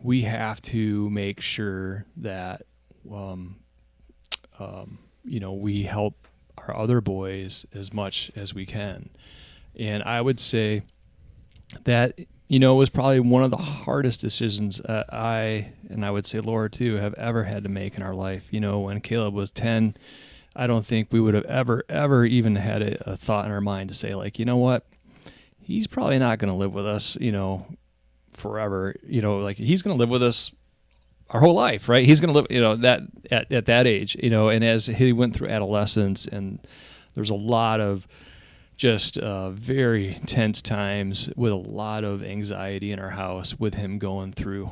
[SPEAKER 3] we have to make sure that, we help our other boys as much as we can. And I would say that, was probably one of the hardest decisions I would say Laura too, have ever had to make in our life. When Caleb was 10, I don't think we would have ever even had a thought in our mind to say, like, you know what, he's probably not going to live with us, forever. Like, he's going to live with us our whole life, right? He's going to live, that at that age, and as he went through adolescence, and there's a lot of just very tense times with a lot of anxiety in our house with him going through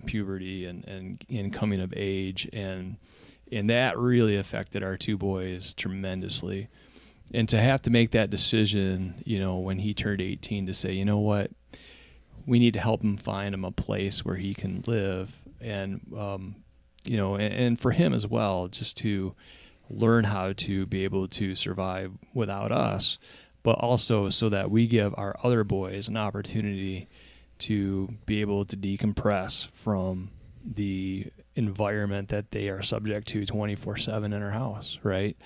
[SPEAKER 3] puberty and coming of age, and that really affected our 2 boys tremendously. And to have to make that decision, when he turned 18, to say, you know what, we need to help him find him a place where he can live, and and for him as well, just to learn how to be able to survive without us, but also so that we give our other boys an opportunity to be able to decompress from the environment that they are subject to 24/7 in our house, right?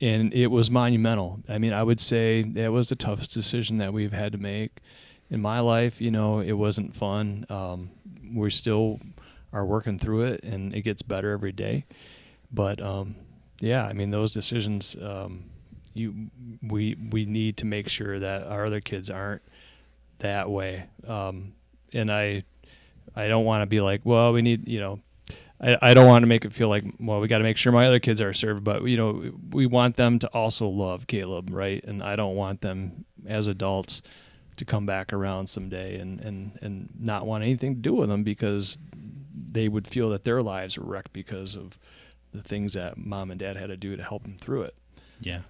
[SPEAKER 3] And it was monumental. I mean, I would say it was the toughest decision that we've had to make in my life. It wasn't fun. We still are working through it, and it gets better every day. But yeah, I mean, those decisions, we need to make sure that our other kids aren't that way. And I don't want to be like, well, we need, I don't want to make it feel like, well, we got to make sure my other kids are served, but we want them to also love Caleb, right? And I don't want them as adults to come back around someday and not want anything to do with them, because they would feel that their lives were wrecked because of the things that mom and dad had to do to help them through it.
[SPEAKER 1] Yeah.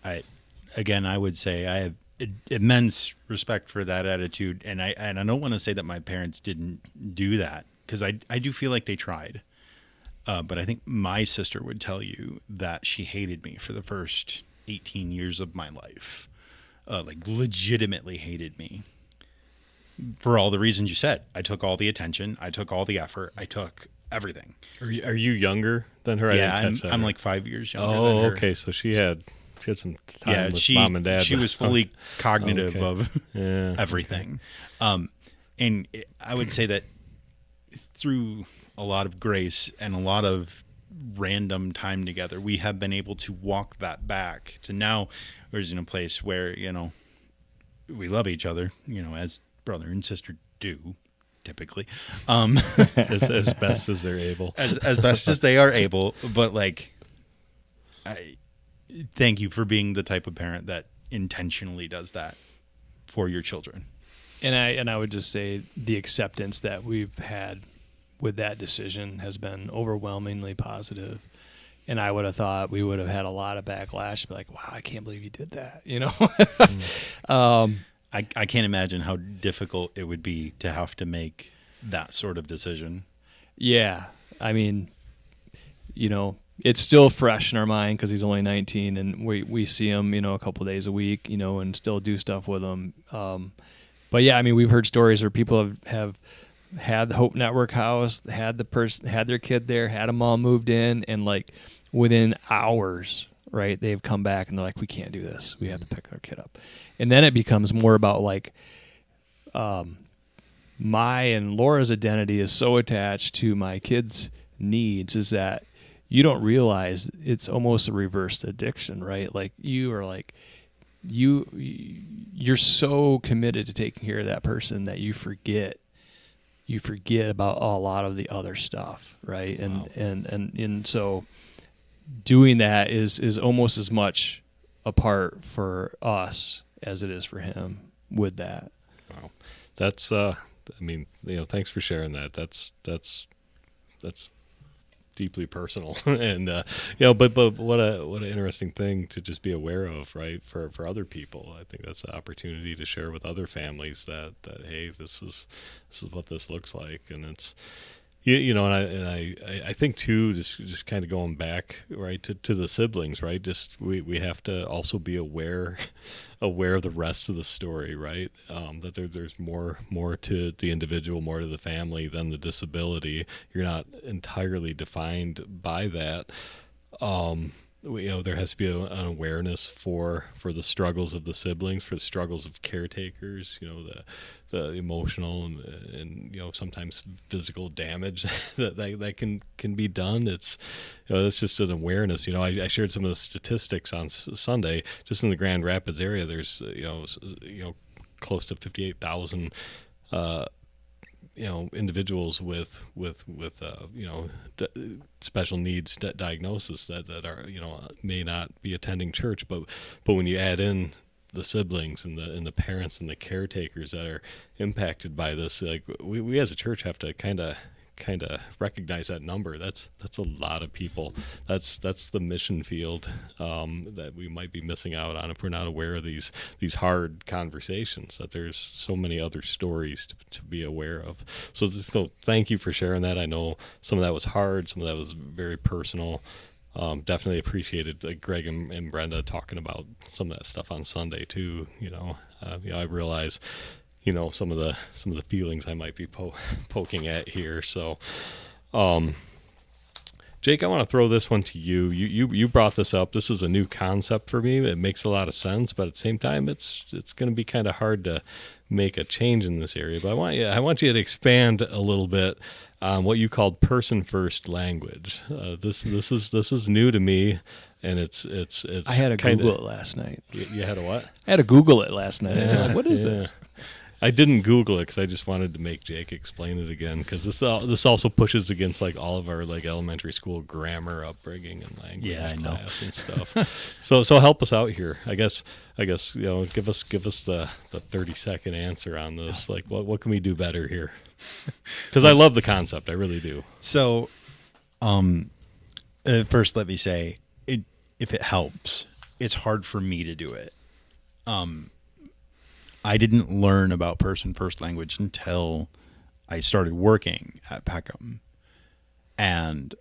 [SPEAKER 3] I
[SPEAKER 1] would say I have immense respect for that attitude. And I don't want to say that my parents didn't do that, because I do feel like they tried. But I think my sister would tell you that she hated me for the first 18 years of my life. Like, legitimately hated me for all the reasons you said. I took all the attention. I took all the effort. I took everything.
[SPEAKER 2] Are you younger than her?
[SPEAKER 1] Yeah, I'm like 5 years younger
[SPEAKER 2] than
[SPEAKER 1] her.
[SPEAKER 2] Okay. So she had some time with mom and dad.
[SPEAKER 1] She was fully cognitive of
[SPEAKER 2] Yeah.
[SPEAKER 1] everything. And I would say that through a lot of grace and a lot of random time together. We have been able to walk that back to now we're in a place where, we love each other, as brother and sister do typically,
[SPEAKER 2] as best as they're able,
[SPEAKER 1] as best as they are able. But like, I thank you for being the type of parent that intentionally does that for your children.
[SPEAKER 3] And I would just say the acceptance that we've had with that decision has been overwhelmingly positive. And I would have thought we would have had a lot of backlash, like, wow, I can't believe you did that,
[SPEAKER 1] I can't imagine how difficult it would be to have to make that sort of decision.
[SPEAKER 3] Yeah. I mean, it's still fresh in our mind because he's only 19 and we see him, a couple of days a week, and still do stuff with him. But yeah, I mean, we've heard stories where people have had the Hope Network house, had their kid there, had them all moved in, and like within hours, right, they've come back and they're like, we can't do this. We have to pick our kid up. And then it becomes more about like, my and Laura's identity is so attached to my kids' needs is that you don't realize it's almost a reversed addiction, right? Like you are like, you're so committed to taking care of that person that you forget about a lot of the other stuff, right?
[SPEAKER 2] Wow.
[SPEAKER 3] And so doing that is almost as much a part for us as it is for him with that.
[SPEAKER 2] Wow. That's thanks for sharing that. That's deeply personal. And but what an interesting thing to just be aware of, right? For other people. I think that's an opportunity to share with other families that hey, this is what this looks like. And it's and I think too, just kind of going back, right, to the siblings, right? Just we have to also be aware of the rest of the story, right? That there's more to the individual, more to the family than the disability. You're not entirely defined by that. There has to be an awareness for the struggles of the siblings, for the struggles of caretakers, the emotional and sometimes physical damage that can be done. It's it's just an awareness. I shared some of the statistics on Sunday. Just in the Grand Rapids area, there's close to 58,000 individuals with special needs diagnosis that are may not be attending church, but when you add in the siblings and the parents and the caretakers that are impacted by this, like we as a church have to kind of recognize that number. That's a lot of people. That's the mission field that we might be missing out on if we're not aware of these hard conversations. That there's so many other stories to be aware of. So thank you for sharing that. I know some of that was hard. Some of that was very personal. Definitely appreciated Greg and Brenda talking about some of that stuff on Sunday too. I realize some of the feelings I might be poking at here. So, Jake, I want to throw this one to you. You brought this up. This is a new concept for me. It makes a lot of sense, but at the same time, it's going to be kind of hard to make a change in this area. But I want you to expand a little bit on what you called person first language. This is new to me. And it's.
[SPEAKER 3] I had to Google it last night.
[SPEAKER 2] You had a what?
[SPEAKER 3] I had to Google it last night. I was like, what is this?
[SPEAKER 2] I didn't Google it because I just wanted to make Jake explain it again, because this also pushes against like all of our like elementary school grammar upbringing and language class and stuff. So help us out here. I guess give us the 30-second answer on this. Like what can we do better here? Because I love the concept, I really do.
[SPEAKER 1] So, first let me say, if it helps, it's hard for me to do it. I didn't learn about person first language until I started working at Peckham and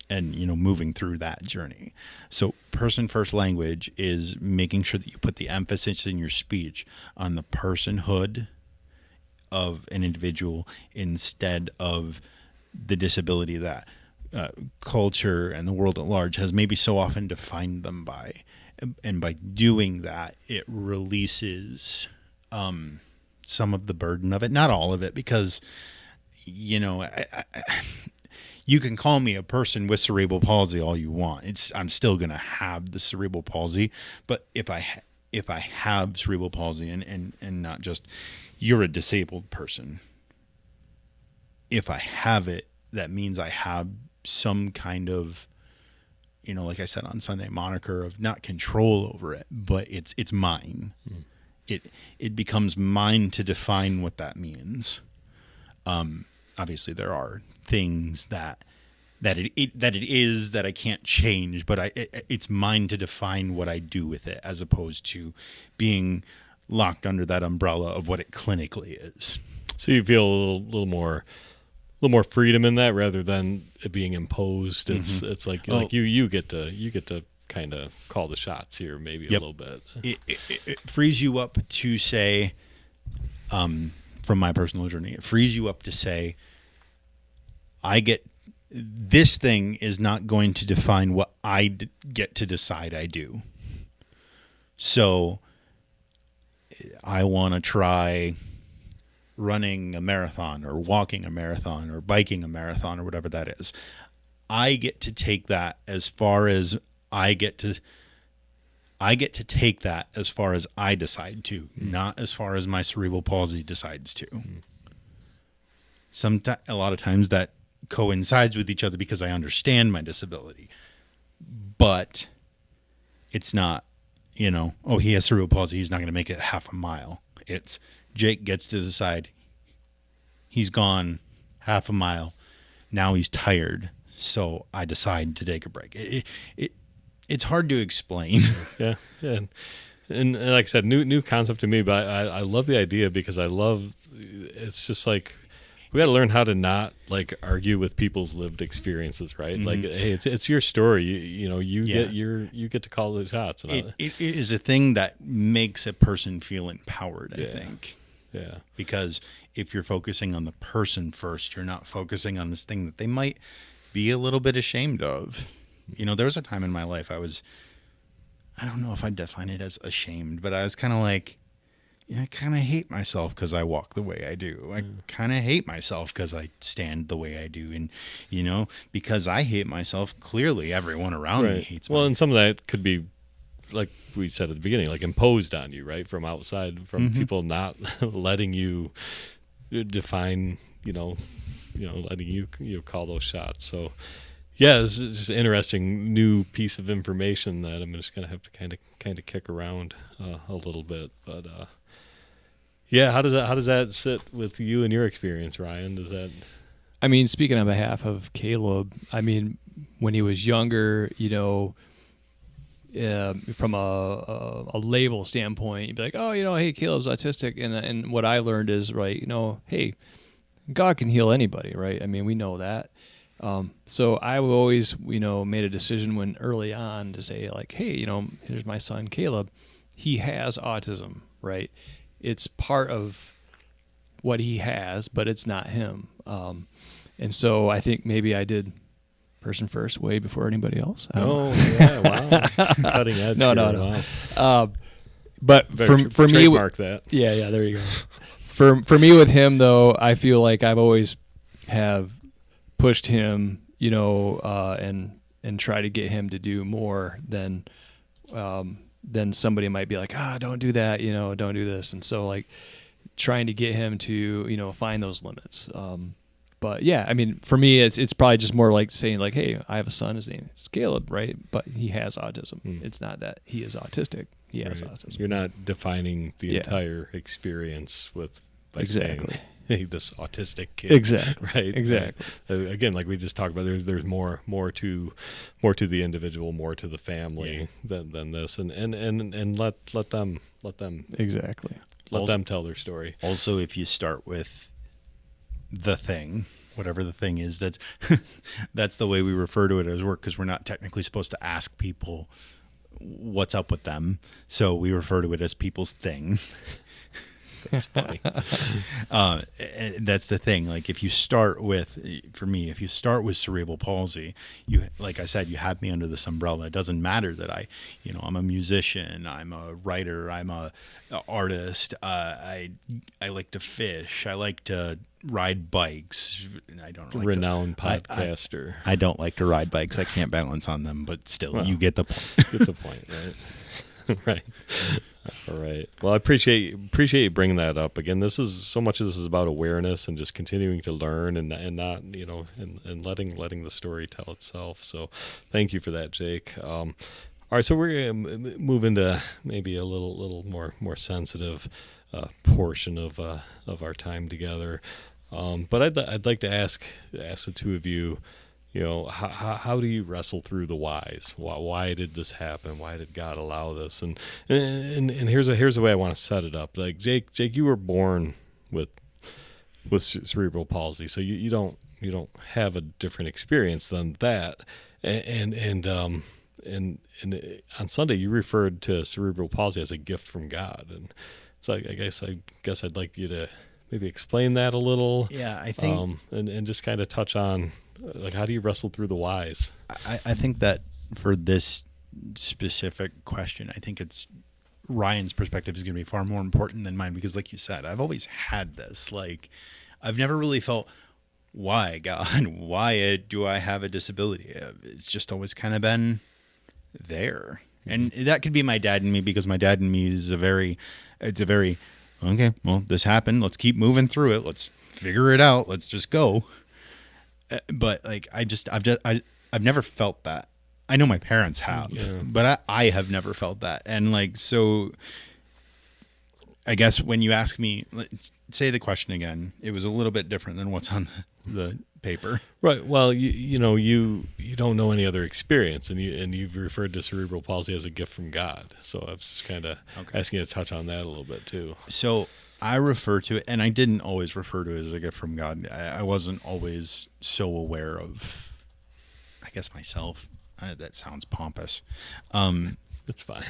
[SPEAKER 1] moving through that journey. So person first language is making sure that you put the emphasis in your speech on the personhood of an individual instead of the disability that culture and the world at large has maybe so often defined them by. And by doing that, it releases some of the burden of it, not all of it, because, you can call me a person with cerebral palsy all you want. I'm still going to have the cerebral palsy, but if I have cerebral palsy and not just you're a disabled person, if I have it, that means I have some kind of, like I said on Sunday, moniker of not control over it, but it's mine. It becomes mine to define what that means. Obviously there are things that it is that I can't change, but it's mine to define what I do with it, as opposed to being locked under that umbrella of what it clinically is.
[SPEAKER 2] So you feel a little more freedom in that rather than it being imposed. It's like you get to kind of call the shots here, maybe a little bit.
[SPEAKER 1] It frees you up to say, from my personal journey, it frees you up to say, this thing is not going to define what I get to decide I do. So I want to try running a marathon or walking a marathon or biking a marathon or whatever that is. I get to take that as far as I get to take that as far as I decide to, not as far as my cerebral palsy decides to. A lot of times that coincides with each other because I understand my disability, but it's not, he has cerebral palsy, he's not going to make it half a mile. It's Jake gets to decide he's gone half a mile. Now he's tired, so I decide to take a break. It's hard to explain.
[SPEAKER 2] Yeah. And like I said, new concept to me, but I love the idea because it's just like we got to learn how to not like argue with people's lived experiences, right? Like, hey, it's your story. You get to call the shots.
[SPEAKER 1] It is a thing that makes a person feel empowered, I think.
[SPEAKER 2] Yeah.
[SPEAKER 1] Because if you're focusing on the person first, you're not focusing on this thing that they might be a little bit ashamed of. There was a time in my life I don't know if I'd define it as ashamed, but I was kind of like, I kind of hate myself because I walk the way I do. I kind of hate myself because I stand the way I do. And, because I hate myself, clearly everyone around me hates me.
[SPEAKER 2] Well, and some of that could be, like we said at the beginning, like imposed on you, right? From outside, from people not letting you define, letting you call those shots. So, yeah, this is just an interesting new piece of information that I'm just gonna have to kind of kick around a little bit. But yeah, how does that sit with you and your experience, Ryan? Does that?
[SPEAKER 3] I mean, speaking on behalf of Caleb, I mean, when he was younger, from a label standpoint, you'd be like, oh, hey, Caleb's autistic, and what I learned is, right, hey, God can heal anybody, right? I mean, we know that. So I always, made a decision when early on to say like, hey, here's my son Caleb, he has autism, right? It's part of what he has, but it's not him. And so I think maybe I did person first way before anybody else.
[SPEAKER 2] Yeah, wow, cutting edge.
[SPEAKER 3] No.
[SPEAKER 2] Wow.
[SPEAKER 3] But for me,
[SPEAKER 2] trademark that.
[SPEAKER 3] Yeah, there you go. For me with him though, I feel like I've always have pushed him, and try to get him to do more than somebody might be like, don't do that, don't do this. And so like trying to get him to, find those limits. But yeah, I mean, for me, it's probably just more like saying like, hey, I have a son, his name is Caleb, right? But he has autism. It's not that he is autistic. He has autism.
[SPEAKER 2] You're not defining the entire experience by saying, hey, this autistic kid.
[SPEAKER 3] Exactly.
[SPEAKER 2] Right.
[SPEAKER 3] Exactly.
[SPEAKER 2] Again, like we just talked about, there's more to the individual, more to the family than this, and let them
[SPEAKER 3] exactly
[SPEAKER 2] let them tell their story.
[SPEAKER 1] Also, if you start with the thing, whatever the thing is, that's the way we refer to it as work, because we're not technically supposed to ask people what's up with them, so we refer to it as people's thing.
[SPEAKER 2] That's funny.
[SPEAKER 1] That's the thing. Like if you start with, for me, if you start with cerebral palsy, like I said, you have me under this umbrella. It doesn't matter that I'm a musician, I'm a writer, I'm a artist. I like to fish. I like to ride bikes. I don't like
[SPEAKER 2] Renowned podcaster.
[SPEAKER 1] I don't like to ride bikes. I can't balance on them, but still,
[SPEAKER 2] Well,
[SPEAKER 1] you get the point.
[SPEAKER 2] Get the point, right? Right. All right. Well, I appreciate you bringing that up. Again, this is about awareness and just continuing to learn and not and letting the story tell itself. So, thank you for that, Jake. All right, so we're gonna move into maybe a little more sensitive portion of our time together. But I'd like to ask the two of you. How do you wrestle through the whys? Why did this happen? Why did God allow this? And here's the way I want to set it up. Like Jake, you were born with cerebral palsy, so you don't have a different experience than that. And on Sunday you referred to cerebral palsy as a gift from God, and so I guess I'd like you to maybe explain that a little.
[SPEAKER 1] Yeah, I think,
[SPEAKER 2] and just kind of touch on. Like, how do you wrestle through the whys?
[SPEAKER 1] I think that for this specific question, I think it's Ryan's perspective is going to be far more important than mine because, like you said, I've always had this. Like, I've never really felt, why, God? Why do I have a disability? It's just always kind of been there. And that could be my dad and me because my dad and me is okay, well, this happened. Let's keep moving through it. Let's figure it out. Let's just go. But like I've never felt that. I know my parents have, but I have never felt that. And like so, I guess when you ask me, let's say the question again, it was a little bit different than what's on the paper.
[SPEAKER 2] Right. Well, you don't know any other experience, and you've referred to cerebral palsy as a gift from God. So I was just kind of asking you to touch on that a little bit too.
[SPEAKER 1] So I refer to it, and I didn't always refer to it as a gift from God. I wasn't always so aware of, I guess, myself. That sounds pompous.
[SPEAKER 2] It's fine.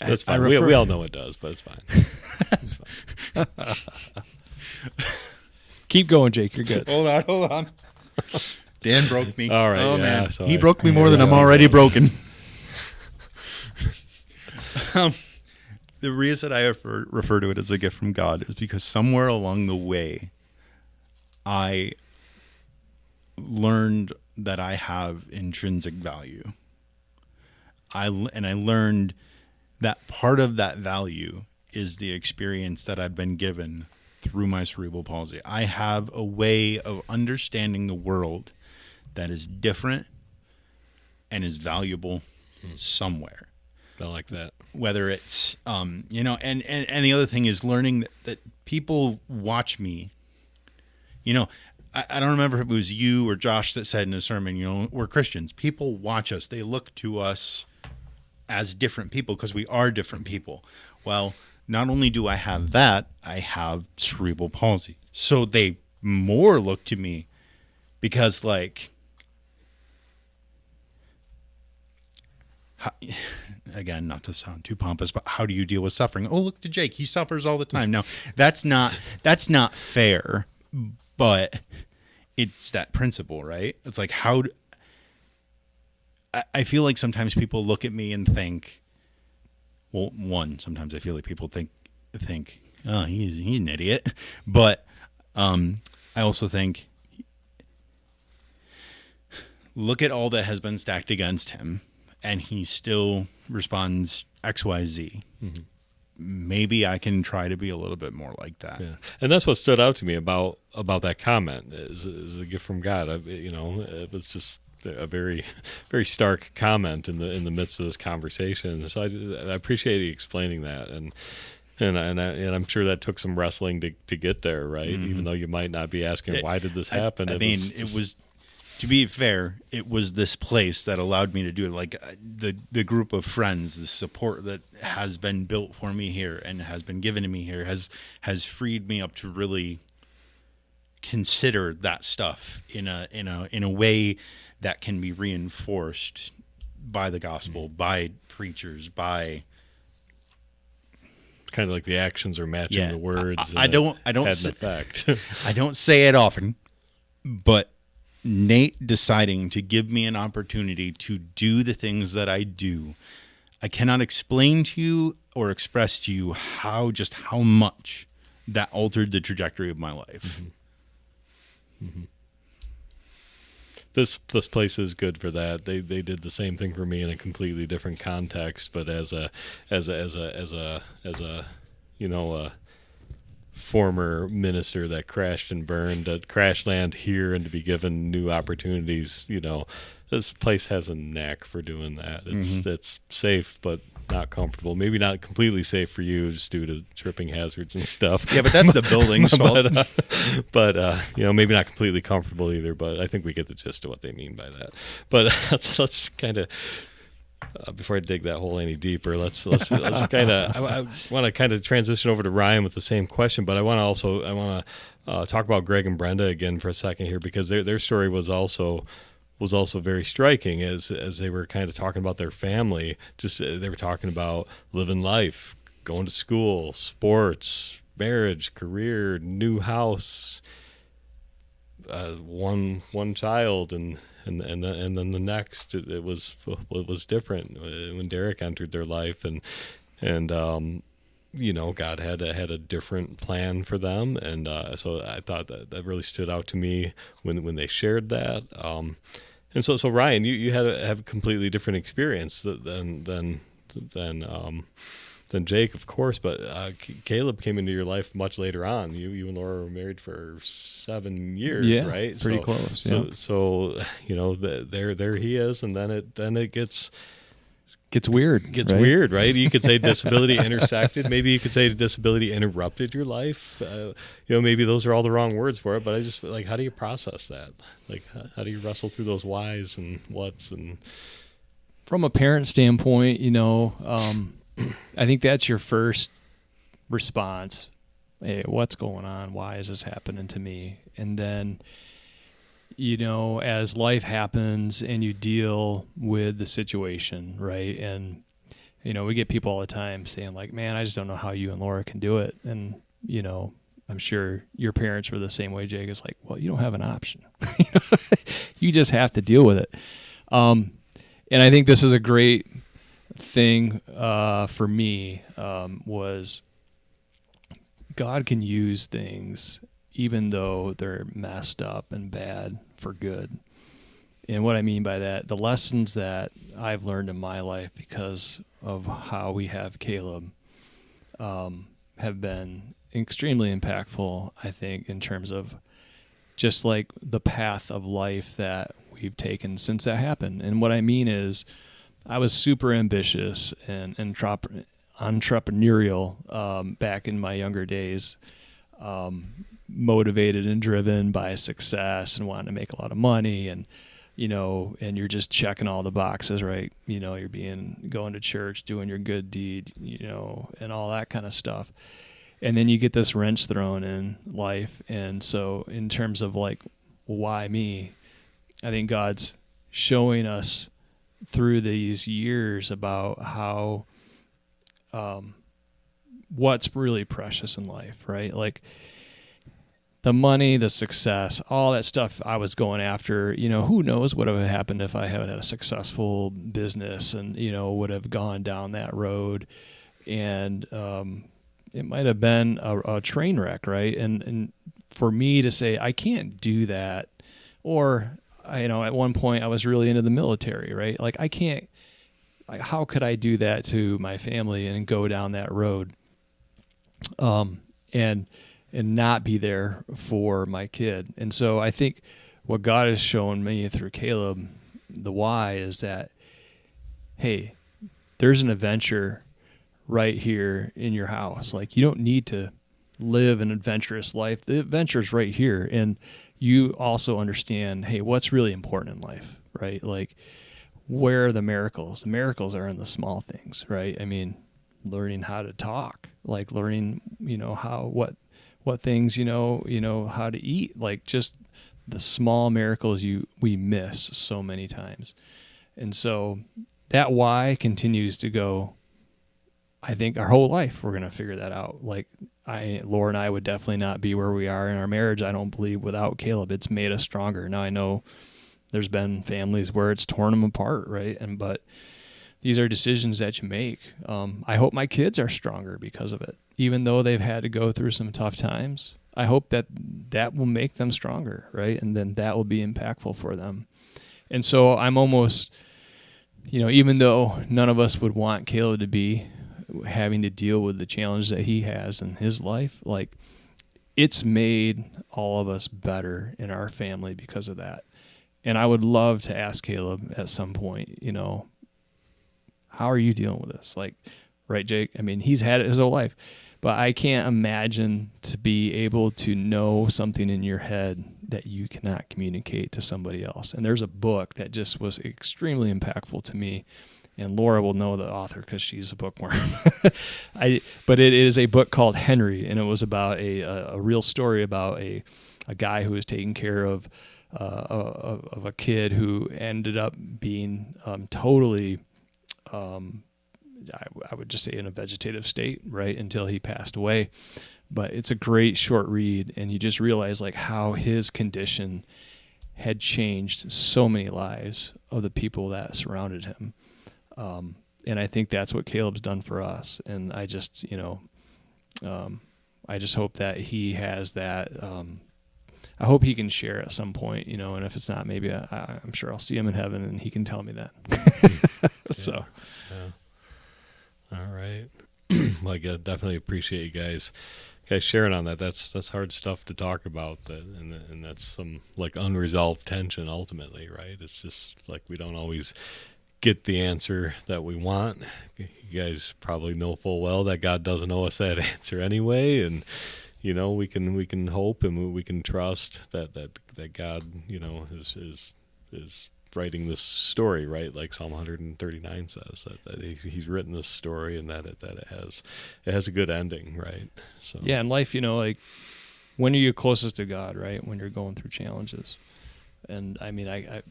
[SPEAKER 2] That's fine. We all know it does, but it's fine. It's fine.
[SPEAKER 3] Keep going, Jake. You're good.
[SPEAKER 1] Hold on. Dan broke me.
[SPEAKER 2] All right.
[SPEAKER 1] Oh,
[SPEAKER 2] yeah,
[SPEAKER 1] man.
[SPEAKER 2] so
[SPEAKER 1] He broke me more than I'm already broken. The reason I refer to it as a gift from God is because somewhere along the way, I learned that I have intrinsic value. I learned that part of that value is the experience that I've been given through my cerebral palsy. I have a way of understanding the world that is different and is valuable somewhere.
[SPEAKER 2] I like that.
[SPEAKER 1] Whether it's, and the other thing is learning that people watch me. I don't remember if it was you or Josh that said in a sermon, we're Christians. People watch us. They look to us as different people because we are different people. Well, not only do I have that, I have cerebral palsy. So they more look to me because, like, again, not to sound too pompous, but how do you deal with suffering? Oh, look to Jake. He suffers all the time. No, that's not fair, but it's that principle, right? It's like, I feel like sometimes people look at me and think, well, sometimes I feel like people think, oh, he's an idiot. But I also think, look at all that has been stacked against him. And he still responds XYZ. Mm-hmm. Maybe I can try to be a little bit more like that.
[SPEAKER 2] Yeah, and that's what stood out to me about that comment is a gift from God. It was just a very, very stark comment in the midst of this conversation. So I appreciate you explaining that, and I'm sure that took some wrestling to get there, right? Mm-hmm. Even though you might not be asking why did this happen.
[SPEAKER 1] It was. To be fair, it was this place that allowed me to do it. Like the group of friends, the support that has been built for me here and has been given to me here has freed me up to really consider that stuff in a way that can be reinforced by the gospel, by preachers, by
[SPEAKER 2] kind of like the actions are matching
[SPEAKER 1] Yeah.
[SPEAKER 2] the words.
[SPEAKER 1] I don't
[SPEAKER 2] had an
[SPEAKER 1] s-
[SPEAKER 2] effect.
[SPEAKER 1] I don't say it often, but Nate deciding to give me an opportunity to do the things that I do, I cannot explain to you or express to you how much that altered the trajectory of my life.
[SPEAKER 2] This place is good for that. They did the same thing for me in a completely different context, but as a a former minister that crashed and burned, to crash land here and to be given new opportunities, this place has a knack for doing that. It's safe, but not comfortable. Maybe not completely safe for you just due to tripping hazards and stuff.
[SPEAKER 1] Yeah, but that's the building's fault.
[SPEAKER 2] but maybe not completely comfortable either. But I think we get the gist of what they mean by that. But let's kind of. Before I dig that hole any deeper, let's kind of. I want to kind of transition over to Ryan with the same question, but I want to talk about Greg and Brenda again for a second here, because their story was also very striking as they were kind of talking about their family. Just they were talking about living life, going to school, sports, marriage, career, new house, one child, and then the next it was different when Derek entered their life, and God had a different plan for them, and so I thought that really stood out to me when they shared that. And so Ryan, you had have a completely different experience than Jake, of course, but Caleb came into your life much later on. You and Laura were married for 7 years, right?
[SPEAKER 3] Pretty close.
[SPEAKER 2] So there he is, and then it gets
[SPEAKER 3] weird. Right?
[SPEAKER 2] Weird, right? You could say disability intersected. Maybe you could say disability interrupted your life. Maybe those are all the wrong words for it. But I just like, how do you process that? Like, how do you wrestle through those whys and whats? And
[SPEAKER 3] from a parent standpoint, I think that's your first response. Hey, what's going on? Why is this happening to me? And then, as life happens and you deal with the situation, right? And, we get people all the time saying like, man, I just don't know how you and Laura can do it. And, I'm sure your parents were the same way, Jake. It's like, well, you don't have an option. You just have to deal with it. And I think this is a great thing for me was God can use things even though they're messed up and bad for good. And what I mean by that, the lessons that I've learned in my life because of how we have Caleb have been extremely impactful, I think, in terms of just like the path of life that we've taken since that happened. And what I mean is I was super ambitious and entrepreneurial back in my younger days, motivated and driven by success and wanting to make a lot of money, and and you're just checking all the boxes, right? You're going to church, doing your good deed, and all that kind of stuff. And then you get this wrench thrown in life. And so in terms of like, why me? I think God's showing us through these years about how what's really precious in life, right? Like the money, the success, all that stuff I was going after, who knows what would have happened if I had a successful business and, would have gone down that road. And it might have been a train wreck, right? And for me to say, I can't do that, or at one point I was really into the military, right? Like I can't, how could I do that to my family and go down that road, and not be there for my kid? And so I think what God has shown me through Caleb, the why, is that, hey, there's an adventure right here in your house. Like you don't need to live an adventurous life. The adventure's right here. And you also understand, hey, what's really important in life, right? Like, where are the miracles? The miracles are in the small things, right? I mean, learning how to talk, like learning, what things, how to eat, like just the small miracles we miss so many times. And so that why continues to go I think our whole life we're going to figure that out. Like Laura and I would definitely not be where we are in our marriage, I don't believe, without Caleb. It's made us stronger. Now I know there's been families where it's torn them apart, right? But these are decisions that you make. I hope my kids are stronger because of it. Even though they've had to go through some tough times, I hope that will make them stronger, right? And then that will be impactful for them. And so I'm almost, even though none of us would want Caleb to be having to deal with the challenge that he has in his life, like, it's made all of us better in our family because of that. And I would love to ask Caleb at some point, how are you dealing with this? Like, right, Jake? I mean, he's had it his whole life, but I can't imagine to be able to know something in your head that you cannot communicate to somebody else. And there's a book that just was extremely impactful to me. And Laura will know the author because she's a bookworm. But it is a book called Henry, and it was about a real story about a guy who was taking care of a kid who ended up being totally, I would just say, in a vegetative state, right, until he passed away. But it's a great short read, and you just realize like how his condition had changed so many lives of the people that surrounded him. And I think that's what Caleb's done for us. And I just, I just hope that he has that. I hope he can share at some point, and if it's not, maybe I'm sure I'll see him in heaven and he can tell me that. So,
[SPEAKER 2] yeah. All right. Well, I definitely appreciate you guys sharing on that. That's hard stuff to talk about, and that's some like unresolved tension ultimately, right? It's just like we don't always get the answer that we want. You guys probably know full well that God doesn't owe us that answer anyway, and we can hope and we can trust that God is writing this story, right? Like Psalm 139 says that he's written this story and that it has a good ending, right? So
[SPEAKER 3] yeah, in life, like, when are you closest to God, right? When you're going through challenges. And I mean,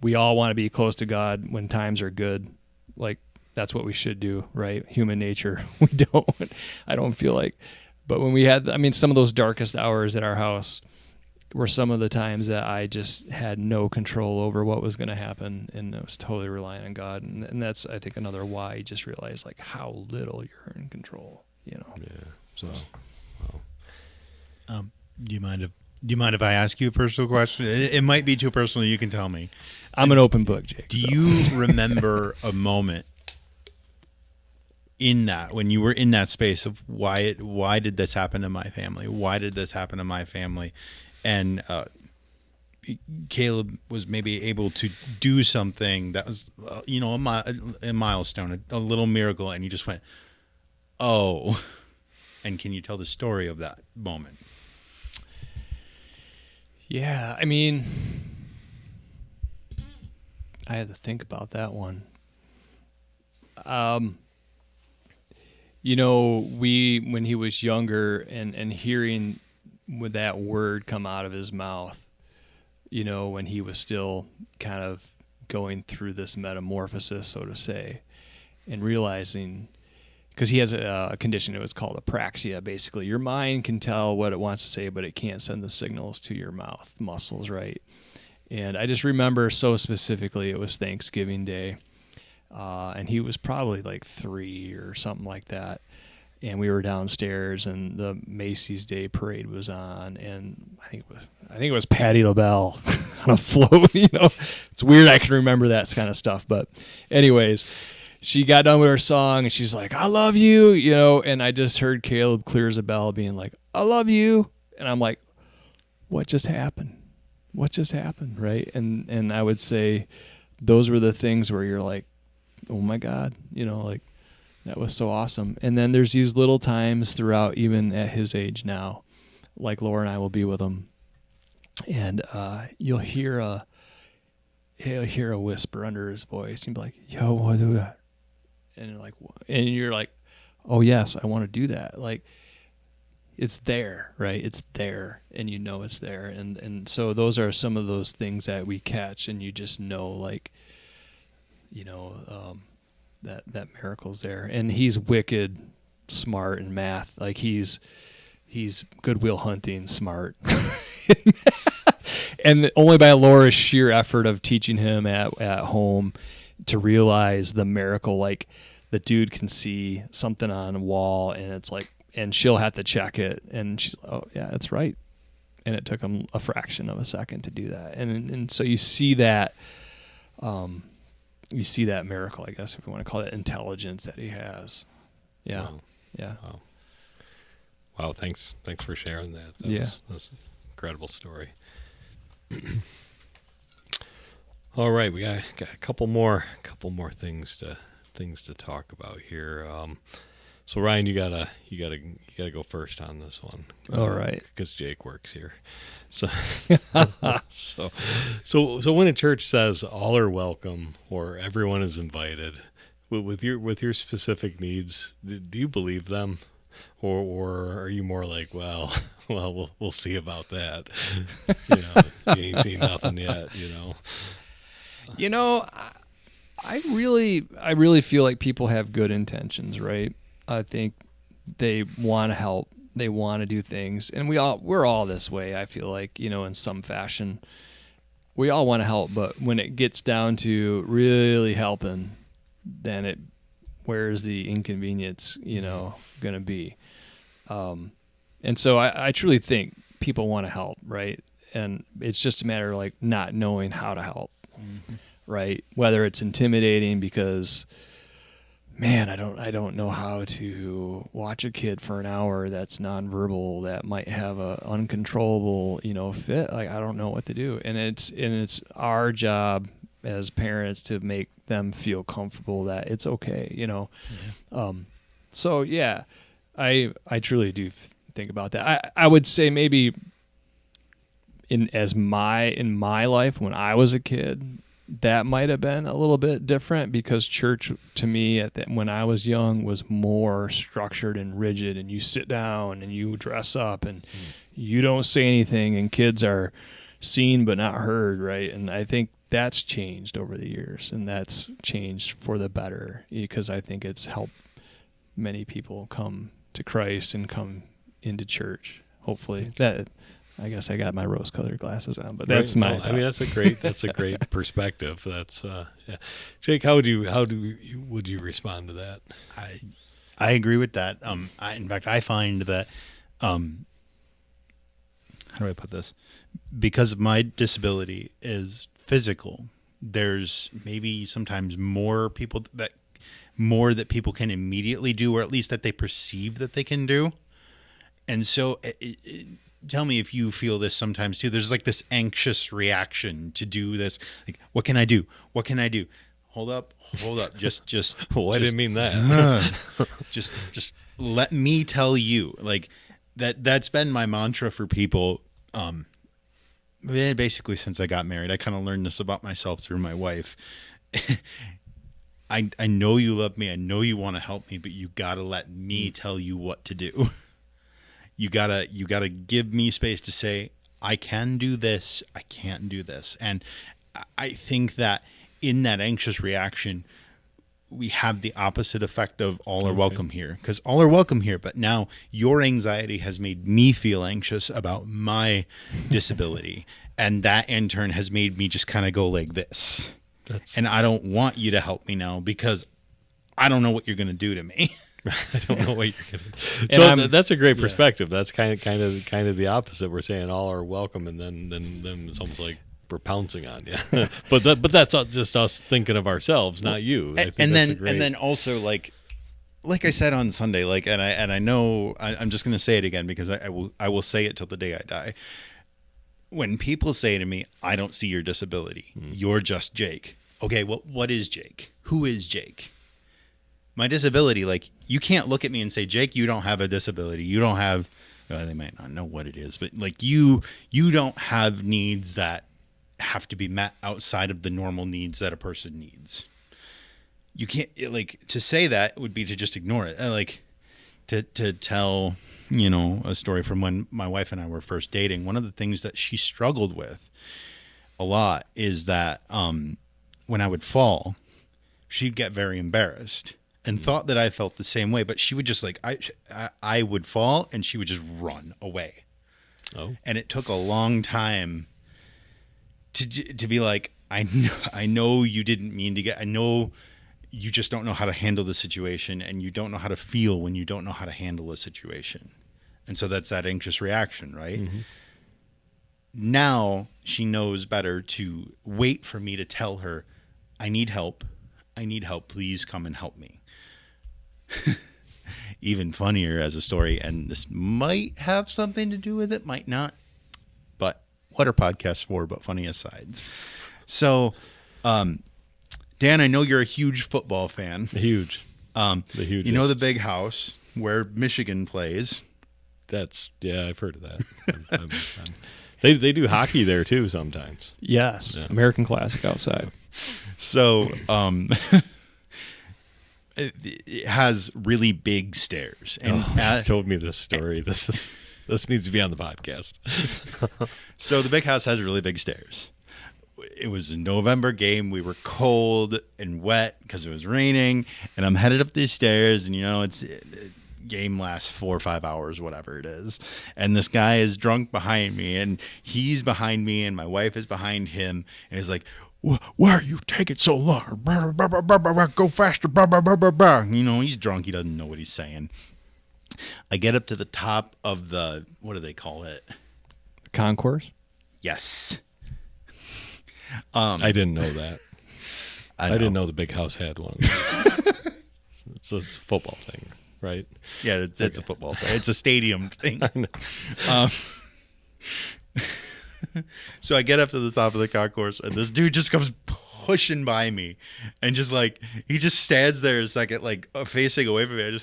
[SPEAKER 3] we all want to be close to God when times are good. Like, that's what we should do, right? Human nature. We don't. I don't feel like. But when we had, some of those darkest hours at our house were some of the times that I just had no control over what was going to happen, and I was totally relying on God. And that's, I think, another why you just realize like how little you're in control,
[SPEAKER 2] Yeah. So,
[SPEAKER 1] well. Do you mind if I ask you a personal question? It might be too personal. You can tell me.
[SPEAKER 3] I'm an open book, Jake.
[SPEAKER 1] Do you remember a moment in that, when you were in that space of why did this happen to my family? Why did this happen to my family? And Caleb was maybe able to do something that was, a milestone, a little miracle, and you just went, oh. And can you tell the story of that moment?
[SPEAKER 3] Yeah, I had to think about that one. When he was younger and hearing with that word come out of his mouth, when he was still kind of going through this metamorphosis, so to say, and realizing, because he has a condition that was called apraxia. Basically, your mind can tell what it wants to say, but it can't send the signals to your mouth muscles, right? And I just remember so specifically, it was Thanksgiving Day, and he was probably like 3 or something like that. And we were downstairs, and the Macy's Day Parade was on, and I think it was Patti LaBelle on a float. It's weird I can remember that kind of stuff, but anyways. She got done with her song, and she's like, I love you, and I just heard Caleb clear as a bell being like, I love you. And I'm like, what just happened? What just happened, right? And I would say those were the things where you're like, oh, my God, like, that was so awesome. And then there's these little times throughout, even at his age now, like Laura and I will be with him, and you'll hear a whisper under his voice. He'd be like, yo, what do that? And you're like, oh yes, I want to do that. Like, it's there, right? It's there, and it's there. And so those are some of those things that we catch, and you just know, like, that miracle's there, and he's wicked smart in math. Like he's Goodwill Hunting smart, and only by Laura's sheer effort of teaching him at home to realize the miracle. Like the dude can see something on a wall, and it's like, and she'll have to check it, and she's, oh yeah, that's right. And it took him a fraction of a second to do that, and so you see that. You see that miracle, I guess, if you want to call it intelligence that he has. Yeah.
[SPEAKER 2] Wow.
[SPEAKER 3] Yeah.
[SPEAKER 2] Wow. Thanks for sharing that. That's an incredible story. All right. We got a couple more things to talk about here. So Ryan, you gotta go first on this one.
[SPEAKER 3] All right.
[SPEAKER 2] Because Jake works here. So, so when a church says all are welcome or everyone is invited, with your specific needs, do you believe them, or are you more like, well, we'll see about that. You ain't seen nothing yet.
[SPEAKER 3] I really feel like people have good intentions, right? I think they want to help. They want to do things, and we're all this way. I feel like, in some fashion, we all want to help, but when it gets down to really helping, then where's the inconvenience, going to be? And so I truly think people want to help, right? And it's just a matter of like not knowing how to help, right? Whether it's intimidating because, man, I don't know how to watch a kid for an hour that's nonverbal, that might have a uncontrollable, fit. Like, I don't know what to do. And it's our job as parents to make them feel comfortable that it's okay, Yeah. So yeah, I truly do think about that. I would say maybe in my life when I was a kid, that might have been a little bit different because church to me when I was young was more structured and rigid, and you sit down and you dress up and you don't say anything, and kids are seen but not heard, right? And I think that's changed over the years, and that's changed for the better because I think it's helped many people come to Christ and come into church. Hopefully that. I guess I got my rose-colored glasses on, but that's my.
[SPEAKER 2] I mean, that's a great perspective. That's yeah. Jake, would you respond to that?
[SPEAKER 1] I agree with that. In fact, I find that how do I put this? Because my disability is physical, there's maybe sometimes more that people can immediately do, or at least that they perceive that they can do, and so. Tell me if you feel this sometimes too. There's like this anxious reaction to do this. Like, what can I do? What can I do? Hold up. Just.
[SPEAKER 2] Well, I didn't mean that.
[SPEAKER 1] just let me tell you. Like that's been my mantra for people. Basically since I got married, I kind of learned this about myself through my wife. I know you love me. I know you want to help me, but you gotta let me tell you what to do. You gotta give me space to say, I can do this, I can't do this. And I think that in that anxious reaction, we have the opposite effect of all are welcome here. Because all are welcome here, but now your anxiety has made me feel anxious about my disability. And that in turn has made me just kind of go like this. And I don't want you to help me now because I don't know what you're going to do to me.
[SPEAKER 2] I don't know what you're going to. So that's a great perspective. Yeah. That's kind of the opposite. We're saying all are welcome, and then it's almost like we're pouncing on you. but that's just us thinking of ourselves, not you.
[SPEAKER 1] And then also like I said on Sunday, and I know I'm just going to say it again because I will say it till the day I die. When people say to me, "I don't see your disability. You're just Jake." Okay, well, what is Jake? Who is Jake? My disability, like, you can't look at me and say, Jake, you don't have a disability. You don't have, they might not know what it is, but like you don't have needs that have to be met outside of the normal needs that a person needs. You can't, like, to say that would be to just ignore it. Like, to tell, a story from when my wife and I were first dating, one of the things that she struggled with a lot is that when I would fall, she'd get very embarrassed and thought that I felt the same way, but she would just like, I would fall and she would just run away.
[SPEAKER 2] Oh.
[SPEAKER 1] And it took a long time to be like, I know you didn't mean to I know you just don't know how to handle the situation, and you don't know how to feel when you don't know how to handle a situation. And so that's that anxious reaction, right? Mm-hmm. Now she knows better to wait for me to tell her, I need help. Please come and help me. Even funnier as a story, and this might have something to do with it, might not. But what are podcasts for but funny asides? So, Dan, I know you're a huge football fan.
[SPEAKER 2] Huge. The hugest.
[SPEAKER 1] You know the big house where Michigan plays.
[SPEAKER 2] I've heard of that. They do hockey there too sometimes.
[SPEAKER 3] Yes, yeah. American Classic outside.
[SPEAKER 1] So, it has really big stairs. And
[SPEAKER 2] you told me this story. This needs to be on the podcast.
[SPEAKER 1] So the big house has really big stairs. It was a November game. We were cold and wet because it was raining, and I'm headed up these stairs, and it's game lasts 4 or 5 hours, whatever it is. And this guy is drunk behind me, and he's behind me, and my wife is behind him, and he's like, why are you taking so long? Go faster. He's drunk. He doesn't know what he's saying. I get up to the top of the, what do they call it?
[SPEAKER 3] Concourse?
[SPEAKER 1] Yes.
[SPEAKER 2] I didn't know that. I didn't know the big house had one. So it's a football thing, right?
[SPEAKER 1] Yeah, it's a football thing. It's a stadium thing. So I get up to the top of the concourse, and this dude just comes pushing by me, and just like he just stands there a second, like facing away from me.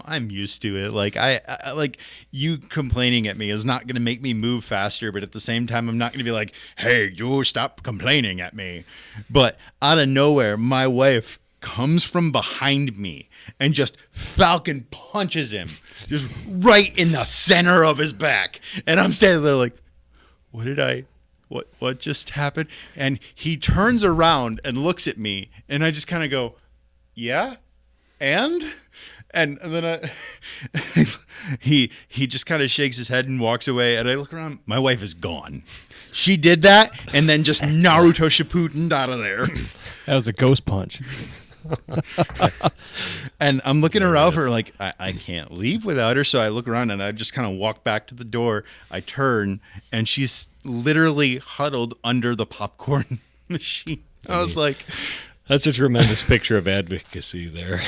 [SPEAKER 1] I'm used to it. Like I like you complaining at me is not going to make me move faster, but at the same time, I'm not going to be like, "Hey, you stop complaining at me." But out of nowhere, my wife comes from behind me and just falcon punches him just right in the center of his back, and I'm standing there like, what just happened? And he turns around and looks at me, and I just kind of go, yeah, and then he just kind of shakes his head and walks away, and I look around. My wife is gone. She did that and then just Naruto Shippuden'd out of there.
[SPEAKER 3] That was a ghost punch.
[SPEAKER 1] And I'm looking around for her like, I can't leave without her. So I look around and I just kind of walk back to the door. I turn and she's literally huddled under the popcorn machine. I was like,
[SPEAKER 2] that's a tremendous picture of advocacy there.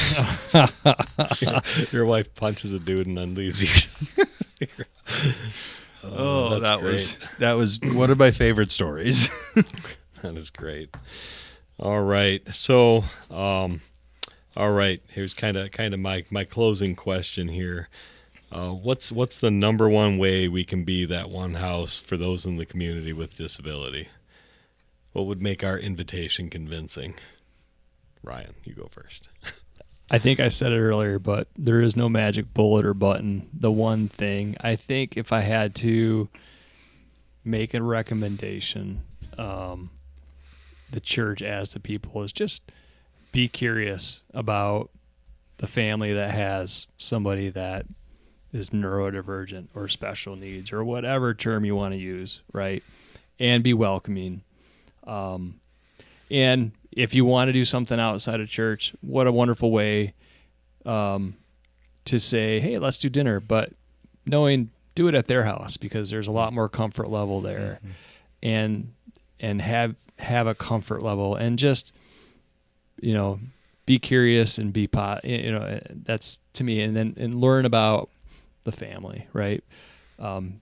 [SPEAKER 2] Your wife punches a dude and then leaves you.
[SPEAKER 1] That was one of my favorite stories.
[SPEAKER 2] That is great. All right. So, here's kind of my closing question here. What's the number one way we can be that one house for those in the community with disability? What would make our invitation convincing? Ryan, you go first.
[SPEAKER 3] I think I said it earlier, but there is no magic bullet or button. The one thing, I think if I had to make a recommendation, the church as the people is just be curious about the family that has somebody that is neurodivergent or special needs or whatever term you want to use, right? And be welcoming. And if you want to do something outside of church, what a wonderful way to say, hey, let's do dinner, but do it at their house because there's a lot more comfort level there. Mm-hmm. And have a comfort level and just, be curious and be that's to me, and learn about the family, right?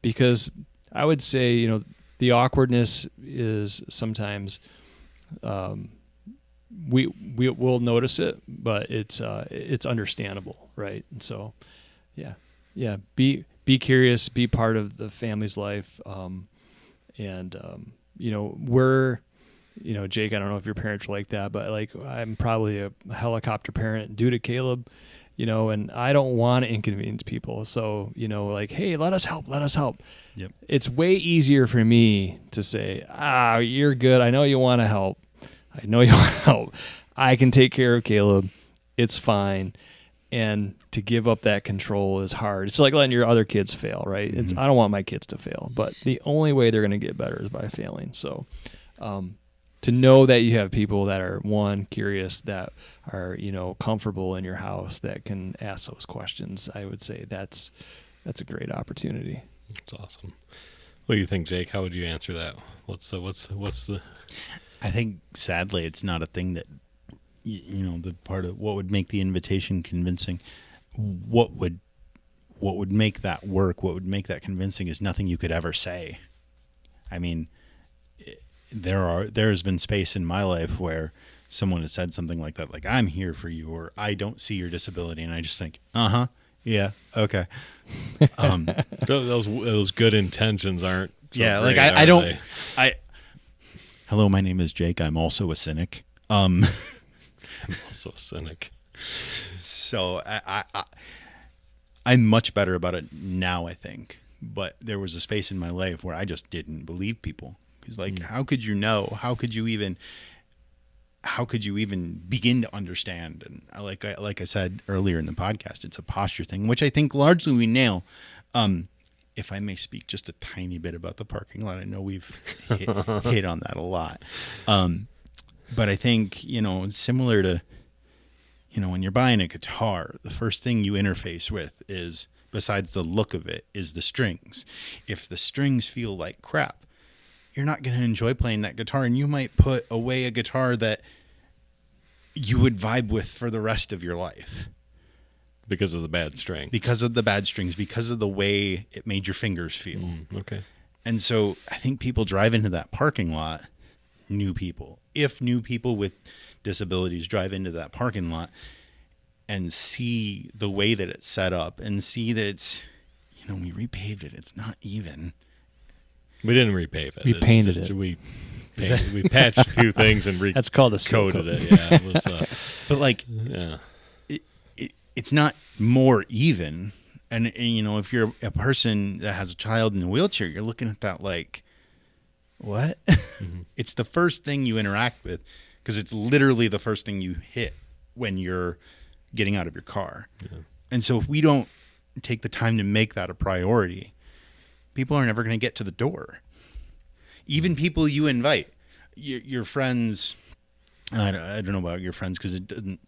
[SPEAKER 3] Because I would say, the awkwardness is sometimes, we'll notice it, but it's understandable, right? And so, be curious, be part of the family's life, we're, Jake, I don't know if your parents are like that, but I'm probably a helicopter parent due to Caleb, and I don't want to inconvenience people. So, hey, let us help.
[SPEAKER 1] Yep.
[SPEAKER 3] It's way easier for me to say, you're good. I know you want to help. I can take care of Caleb. It's fine. And to give up that control is hard. It's like letting your other kids fail, right? It's I don't want my kids to fail, but the only way they're going to get better is by failing. So to know that you have people that are, one, curious, that are, comfortable in your house, that can ask those questions, I would say that's a great opportunity.
[SPEAKER 2] That's awesome. What do you think, Jake? How would you answer that? What's the?
[SPEAKER 1] I think sadly it's not a thing that the part of what would make the invitation convincing. What would make that work? What would make that convincing is nothing you could ever say. I mean, there's been space in my life where someone has said something like that, like "I'm here for you" or "I don't see your disability," and I just think, yeah, okay.
[SPEAKER 2] Those good intentions aren't. So
[SPEAKER 1] yeah,
[SPEAKER 2] great,
[SPEAKER 1] like I don't.
[SPEAKER 2] They?
[SPEAKER 1] Hello, my name is Jake. I'm also a cynic.
[SPEAKER 2] I'm also a cynic.
[SPEAKER 1] So I'm much better about it now, I think. But there was a space in my life where I just didn't believe people. Because, like, how could you know? How could you even begin to understand? And like I said earlier in the podcast, it's a posture thing, which I think largely we nail. If I may speak just a tiny bit about the parking lot, I know we've hit on that a lot. But I think, similar to, when you're buying a guitar, the first thing you interface with is, besides the look of it, is the strings. If the strings feel like crap, you're not going to enjoy playing that guitar, and you might put away a guitar that you would vibe with for the rest of your life.
[SPEAKER 2] Because of the bad string.
[SPEAKER 1] Because of the bad strings, because of the way it made your fingers feel.
[SPEAKER 2] Okay.
[SPEAKER 1] And so I think people drive into that parking lot, new people. If new people with disabilities drive into that parking lot and see the way that it's set up and see that it's, we repaved it, it's not even.
[SPEAKER 2] We didn't repave it.
[SPEAKER 3] We painted it.
[SPEAKER 2] We patched a few things and
[SPEAKER 3] that's called a
[SPEAKER 2] coated it. Yeah, it was,
[SPEAKER 1] but like,
[SPEAKER 2] yeah,
[SPEAKER 1] it's not more even. And if you're a person that has a child in a wheelchair, you're looking at that like, what? It's the first thing you interact with, because it's literally the first thing you hit when you're getting out of your car. Yeah. And so if we don't take the time to make that a priority, people are never going to get to the door. Even people you invite, your friends. I don't know about your friends, because it doesn't.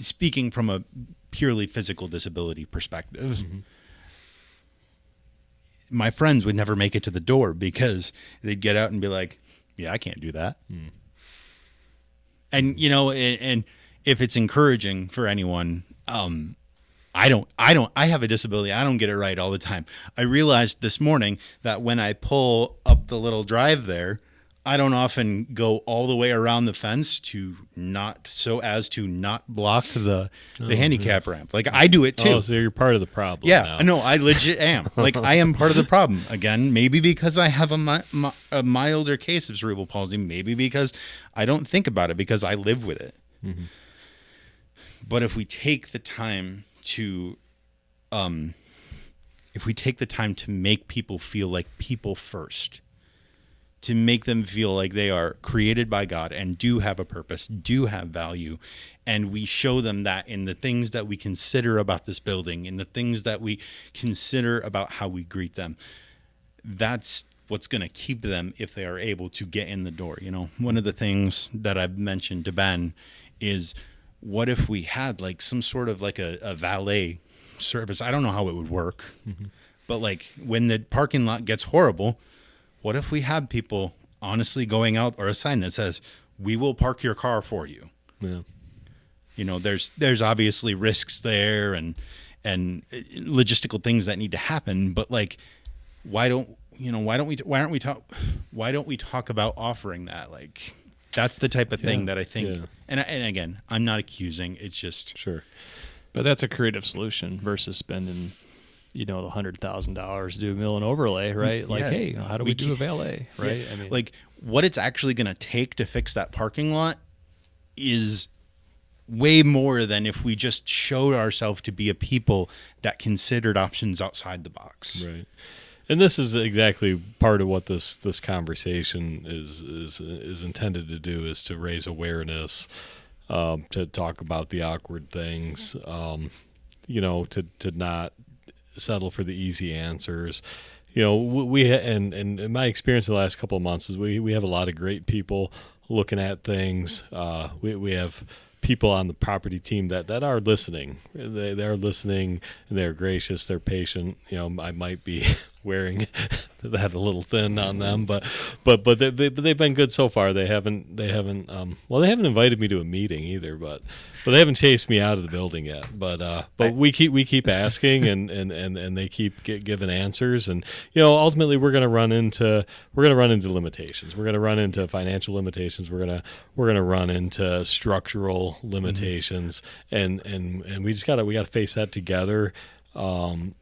[SPEAKER 1] Speaking from a purely physical disability perspective, my friends would never make it to the door because they'd get out and be like, "Yeah, I can't do that." And and if it's encouraging for anyone, I have a disability. I don't get it right all the time. I realized this morning that when I pull up the little drive there, I don't often go all the way around the fence so as to not block the handicap ramp. Like, I do it too.
[SPEAKER 2] Oh, so you're part of the problem.
[SPEAKER 1] Yeah,
[SPEAKER 2] now.
[SPEAKER 1] no, I legit am. Like, I am part of the problem. Again, maybe because I have a milder case of cerebral palsy. Maybe because I don't think about it, because I live with it. But if we take the time to make people feel like people first, to make them feel like they are created by God and do have a purpose, do have value, and we show them that in the things that we consider about this building, in the things that we consider about how we greet them, that's what's going to keep them if they are able to get in the door. One of the things that I've mentioned to Ben is, what if we had like some sort of like a valet service? I don't know how it would work, but like when the parking lot gets horrible, what if we have people honestly going out, or a sign that says, "We will park your car for you"?
[SPEAKER 2] Yeah.
[SPEAKER 1] There's obviously risks there and logistical things that need to happen, but like, why don't we talk about offering that? Like, that's the type of thing that I think, and again, I'm not accusing, it's just.
[SPEAKER 2] Sure.
[SPEAKER 3] But that's a creative solution versus spending, the $100,000 to do a mill and overlay, right? Like, hey, how do we do a valet, right?
[SPEAKER 1] Yeah. I mean, like, what it's actually going to take to fix that parking lot is way more than if we just showed ourselves to be a people that considered options outside the box.
[SPEAKER 2] Right. And this is exactly part of what this conversation is intended to do, is to raise awareness to talk about the awkward things, to not settle for the easy answers. And in my experience the last couple of months is we have a lot of great people looking at things. We have people on the property team that are listening. They're listening, and they're gracious. They're patient. I might be wearing that a little thin on them, but they've been good so far. They haven't invited me to a meeting either, but they haven't chased me out of the building yet. But we keep asking, and they keep giving answers, and ultimately we're going to run into limitations. We're going to run into financial limitations. We're going to run into structural limitations, and we got to face that together. And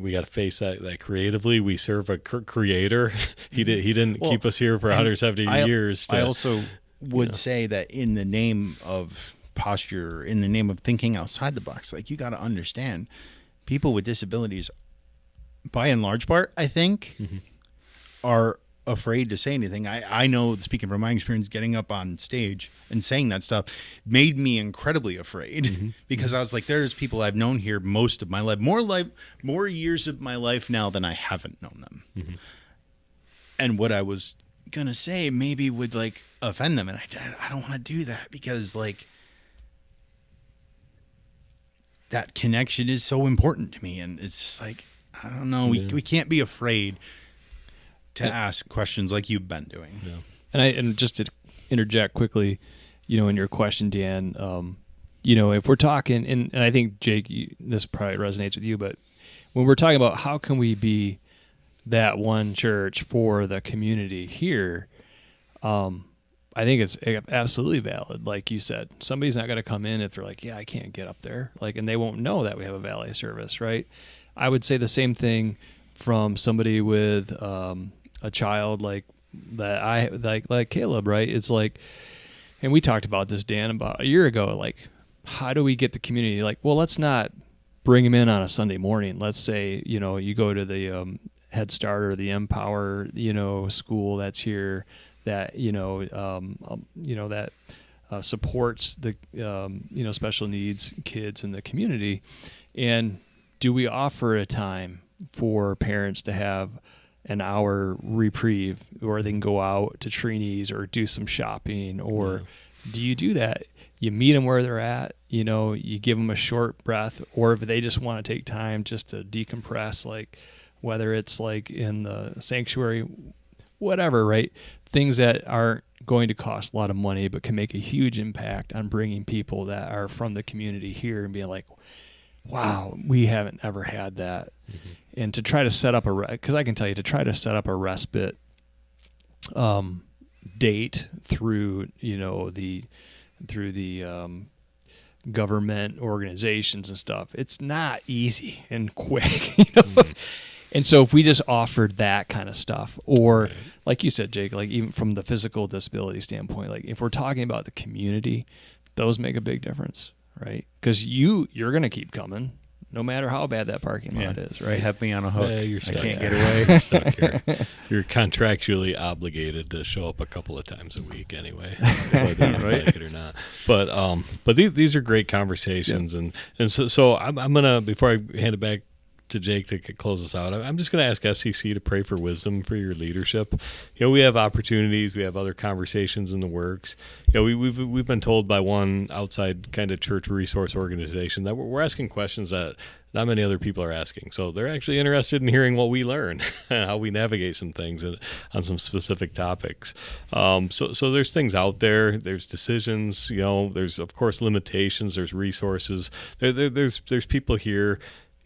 [SPEAKER 2] we got to face that creatively. We serve a creator. He didn't keep us here for 170 years.
[SPEAKER 1] I also would say that in the name of posture, in the name of thinking outside the box, like, you got to understand, people with disabilities, by and large part, I think, are afraid to say anything. I know, speaking from my experience, getting up on stage and saying that stuff made me incredibly afraid because I was like, there's people I've known here most of my life, more years of my life now than I haven't known them. And what I was gonna say maybe would like offend them, and I don't want to do that because like that connection is so important to me, and it's just like, I don't know, we can't be afraid to ask questions like you've been doing.
[SPEAKER 3] Yeah. And just to interject quickly, in your question, Dan, if we're talking, and I think, Jake, this probably resonates with you, but when we're talking about how can we be that one church for the community here, I think it's absolutely valid. Like you said, somebody's not going to come in if they're like, yeah, I can't get up there, and they won't know that we have a valet service, right? I would say the same thing from somebody with a child like that, I like Caleb, right? It's like, and we talked about this, Dan, about a year ago, like, how do we get the community, like, well, let's not bring them in on a Sunday morning. Let's say, you go to the Head Start or the Empower, school that's here that, that supports the, special needs kids in the community. And do we offer a time for parents to have an hour reprieve, or they can go out to Trini's or do some shopping? Or do you do that? You meet them where they're at, you give them a short breath, or if they just want to take time just to decompress, like whether it's like in the sanctuary, whatever, right? Things that aren't going to cost a lot of money, but can make a huge impact on bringing people that are from the community here and being like, wow, we haven't ever had that. And to try to set up because I can tell you, to try to set up a respite date through, the government organizations and stuff, it's not easy and quick, And so if we just offered that kind of stuff, or like you said, Jake, like even from the physical disability standpoint, like if we're talking about the community, those make a big difference, right? Because you're going to keep coming no matter how bad that parking lot is, right?
[SPEAKER 1] They have me on a hook.
[SPEAKER 2] You're
[SPEAKER 1] I
[SPEAKER 2] stuck.
[SPEAKER 1] can't get away.
[SPEAKER 2] You're stuck here. You're contractually obligated to show up a couple of times a week anyway, whether you like it or not. But these are great conversations, and so I'm gonna, before I hand it back to Jake to close us out, I'm just going to ask SCC to pray for wisdom for your leadership. We have opportunities, we have other conversations in the works. We've been told by one outside kind of church resource organization that we're asking questions that not many other people are asking. So they're actually interested in hearing what we learn and how we navigate some things on some specific topics. So there's things out there. There's decisions. There's of course limitations. There's resources. There's people here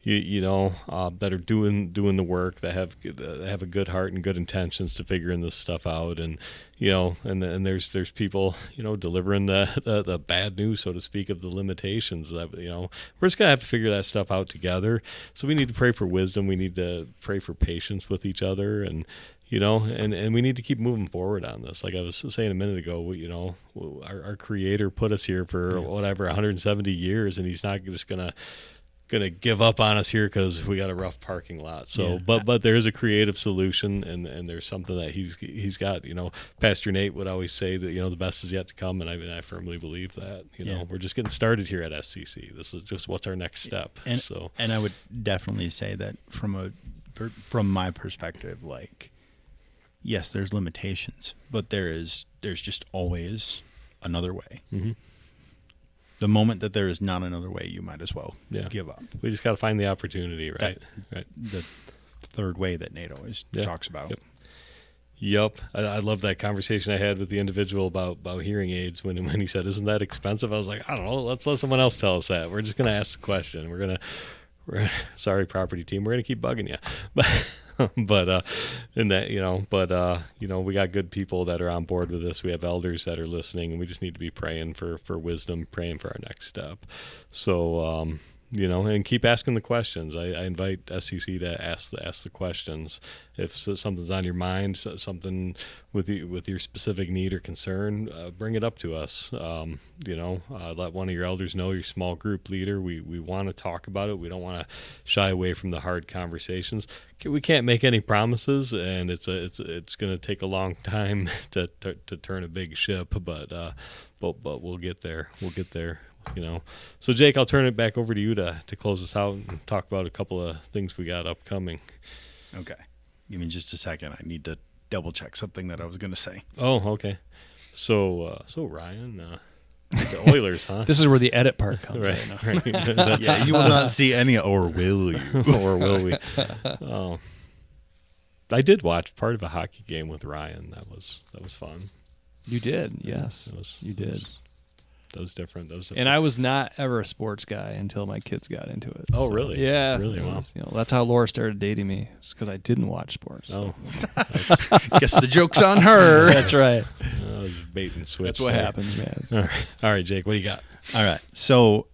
[SPEAKER 2] that are doing the work, that have a good heart and good intentions to figuring this stuff out, and and there's people delivering the bad news, so to speak, of the limitations that we're just gonna have to figure that stuff out together. So we need to pray for wisdom. We need to pray for patience with each other, and and we need to keep moving forward on this. Like I was saying a minute ago, our Creator put us here for whatever 170 years, and He's not just gonna gonna give up on us here because we got a rough parking lot. So, but there is a creative solution, and there's something that he's got. Pastor Nate would always say that the best is yet to come, and I firmly believe that. We're just getting started here at SCC. This is just what's our next step.
[SPEAKER 1] And I would definitely say that from my perspective, like, yes, there's limitations, but there's just always another way.
[SPEAKER 2] Mm-hmm.
[SPEAKER 1] The moment that there is not another way, you might as well give up.
[SPEAKER 2] We just got to find the opportunity, right? Right.
[SPEAKER 1] The third way that Nate always talks about.
[SPEAKER 2] Yep. I love that conversation I had with the individual about hearing aids when he said, "Isn't that expensive?" I was like, I don't know. Let's let someone else tell us that. We're just going to ask the question. Sorry, property team. We're going to keep bugging you. But we got good people that are on board with this. We have elders that are listening, and we just need to be praying for wisdom, praying for our next step. So, and keep asking the questions. I invite SCC to ask the questions. If something's on your mind, something with your specific need or concern, bring it up to us. Let one of your elders know, your small group leader. We want to talk about it. We don't want to shy away from the hard conversations. We can't make any promises, and it's going to take a long time to turn a big ship, but we'll get there. We'll get there. So Jake, I'll turn it back over to you to close us out and talk about a couple of things we got upcoming.
[SPEAKER 1] Okay. Give me just a second. I need to double check something that I was going to say.
[SPEAKER 2] Oh, okay. So Ryan, the Oilers, huh?
[SPEAKER 3] This is where the edit part comes.
[SPEAKER 2] Right.
[SPEAKER 1] Yeah, you will not see any, or will you?
[SPEAKER 2] Or will we? I did watch part of a hockey game with Ryan. That was fun.
[SPEAKER 3] You did, yes. You did.
[SPEAKER 2] That was different.
[SPEAKER 3] And I was not ever a sports guy until my kids got into it.
[SPEAKER 2] Oh, really?
[SPEAKER 3] Yeah.
[SPEAKER 2] Really? Wow.
[SPEAKER 3] That's how Laura started dating me. It's because I didn't watch sports.
[SPEAKER 2] Oh.
[SPEAKER 1] Guess the joke's on her.
[SPEAKER 3] That's right.
[SPEAKER 2] That was bait and switch.
[SPEAKER 3] That's what happens, man.
[SPEAKER 2] All right, Jake, what do you got?
[SPEAKER 1] All right. So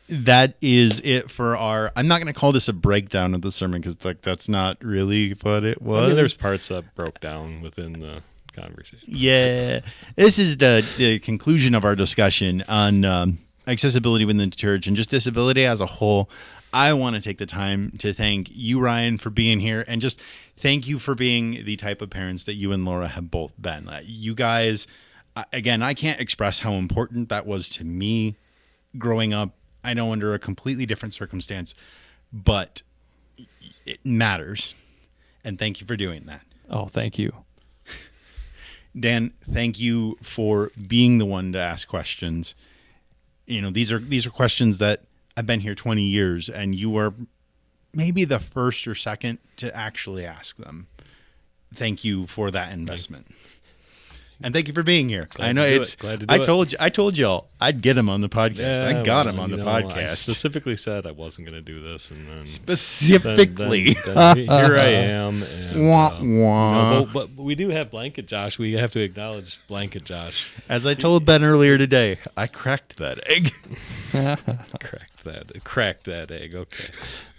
[SPEAKER 1] that is it for I'm not going to call this a breakdown of the sermon because that's not really what it was.
[SPEAKER 2] I mean, there's parts that broke down within the conversation.
[SPEAKER 1] Yeah. This is the conclusion of our discussion on accessibility within the church and just disability as a whole. I want to take the time to thank you, Ryan, for being here, and just thank you for being the type of parents that you and Laura have both been. You guys, again, I can't express how important that was to me growing up. I know under a completely different circumstance, but it matters. And thank you for doing that.
[SPEAKER 3] Oh, thank you.
[SPEAKER 1] Dan, thank you for being the one to ask questions. These are questions that I've been here 20 years, and you are maybe the first or second to actually ask them. Thank you for that investment. And thank you for being here.
[SPEAKER 2] Glad
[SPEAKER 1] I know
[SPEAKER 2] it's. Glad to do it.
[SPEAKER 1] I told y'all I'd get him on the podcast.
[SPEAKER 2] Yeah,
[SPEAKER 1] I got him on the podcast.
[SPEAKER 2] I specifically said I wasn't going to do this, and then
[SPEAKER 1] specifically
[SPEAKER 2] then here I am. And,
[SPEAKER 1] wah, wah.
[SPEAKER 2] But we do have Blanket Josh. We have to acknowledge Blanket Josh.
[SPEAKER 1] As I told Ben earlier today, I cracked that egg.
[SPEAKER 2] Cracked that egg. Okay.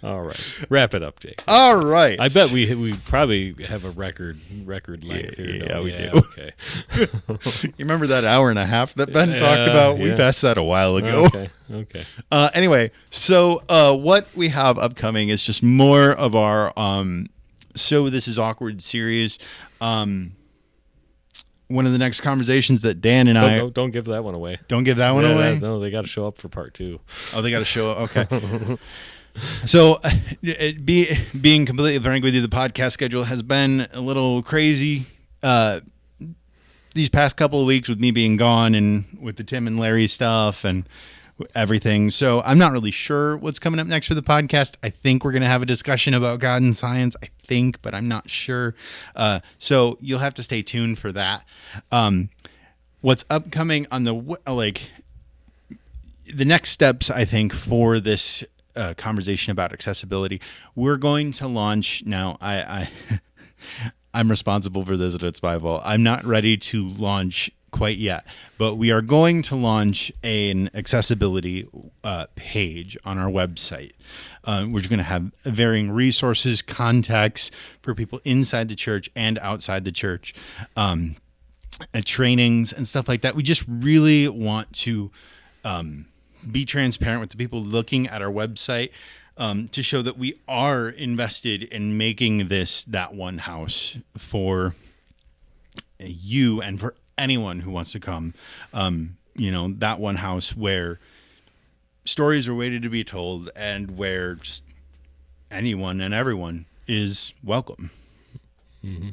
[SPEAKER 2] All right. Wrap it up, Jake.
[SPEAKER 1] All right.
[SPEAKER 2] I bet we probably have a record length here.
[SPEAKER 1] Yeah, we do.
[SPEAKER 2] Okay.
[SPEAKER 1] You remember that hour and a half that Ben talked about? We passed that a while ago.
[SPEAKER 2] Okay.
[SPEAKER 1] Anyway, so what we have upcoming is just more of our So This Is Awkward series. One of the next conversations that Dan and
[SPEAKER 2] don't give that one away.
[SPEAKER 1] Don't give that one away?
[SPEAKER 2] No, they got to show up for part 2.
[SPEAKER 1] Oh, they got to show up. Okay. So, being completely frank with you, the podcast schedule has been a little crazy these past couple of weeks with me being gone and with the Tim and Larry stuff and everything. So I'm not really sure what's coming up next for the podcast. I think we're going to have a discussion about God and science, I think, but I'm not sure. So you'll have to stay tuned for that. What's upcoming on the next steps, I think, for this conversation about accessibility, we're going to launch now. I'm responsible for this at It's Bible. I'm not ready to launch quite yet, but we are going to launch an accessibility page on our website. We're going to have varying resources, contacts for people inside the church and outside the church, trainings and stuff like that. We just really want to be transparent with the people looking at our website, to show that we are invested in making this that one house for you and for anyone who wants to come. That one house where stories are waiting to be told and where just anyone and everyone is welcome.
[SPEAKER 2] Mm-hmm.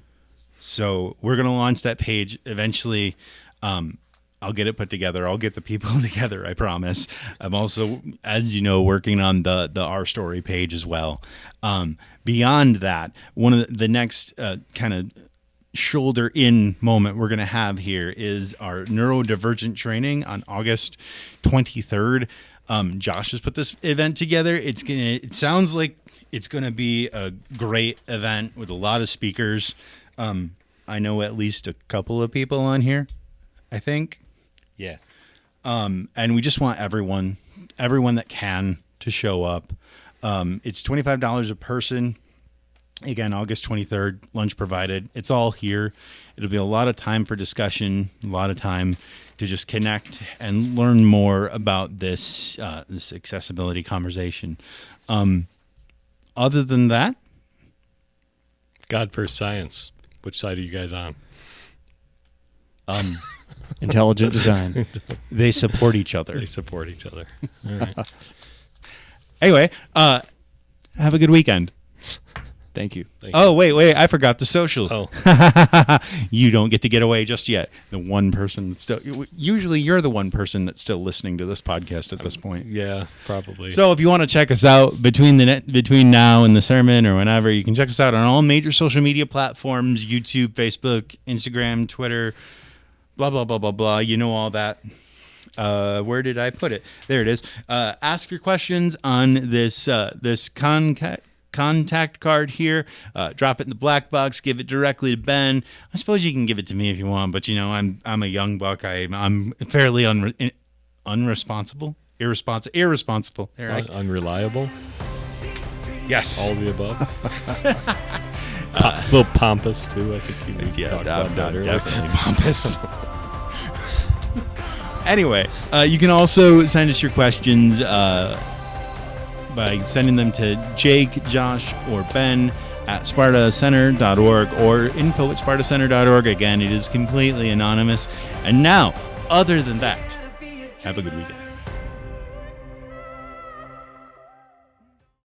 [SPEAKER 1] So we're going to launch that page eventually. I'll get it put together. I'll get the people together, I promise. I'm also, as you know, working on the Our Story page as well. Beyond that, one of the next kind of shoulder in moment we're going to have here is our neurodivergent training on August 23rd. Josh has put this event together. It sounds like it's going to be a great event with a lot of speakers. I know at least a couple of people on here, I think. Yeah. And we just want everyone that can to show up. It's $25 a person. Again, August 23rd, lunch provided. It's all here. It'll be a lot of time for discussion, a lot of time to just connect and learn more about this accessibility conversation. Other than that,
[SPEAKER 2] God first science. Which side are you guys on?
[SPEAKER 3] Intelligent design.
[SPEAKER 1] they support each other.
[SPEAKER 2] They support each other. All right.
[SPEAKER 1] Anyway, have a good weekend.
[SPEAKER 3] Thank you.
[SPEAKER 1] Oh, wait, I forgot the social.
[SPEAKER 2] Oh.
[SPEAKER 1] You don't get to get away just yet. The one person that's still, usually you're the one person that's still listening to this podcast at this point.
[SPEAKER 2] Yeah, probably.
[SPEAKER 1] So if you want to check us out between now and the sermon or whenever, you can check us out on all major social media platforms: YouTube, Facebook, Instagram, Twitter, blah, blah, blah, blah, blah. You know all that. Where did I put it? There it is. Ask your questions on this contact card here. Drop it in the black box. Give it directly to Ben. I suppose you can give it to me if you want, but I'm a young buck. I'm fairly irresponsible. There,
[SPEAKER 2] Unreliable.
[SPEAKER 1] Yes.
[SPEAKER 2] All of the above. A little pompous too. I think you talked about that earlier.
[SPEAKER 1] Definitely pompous. Anyway, you can also send us your questions by sending them to Jake, Josh, or Ben at spartacenter.org or info@spartacenter.org. Again, it is completely anonymous. And now, other than that, have a good weekend.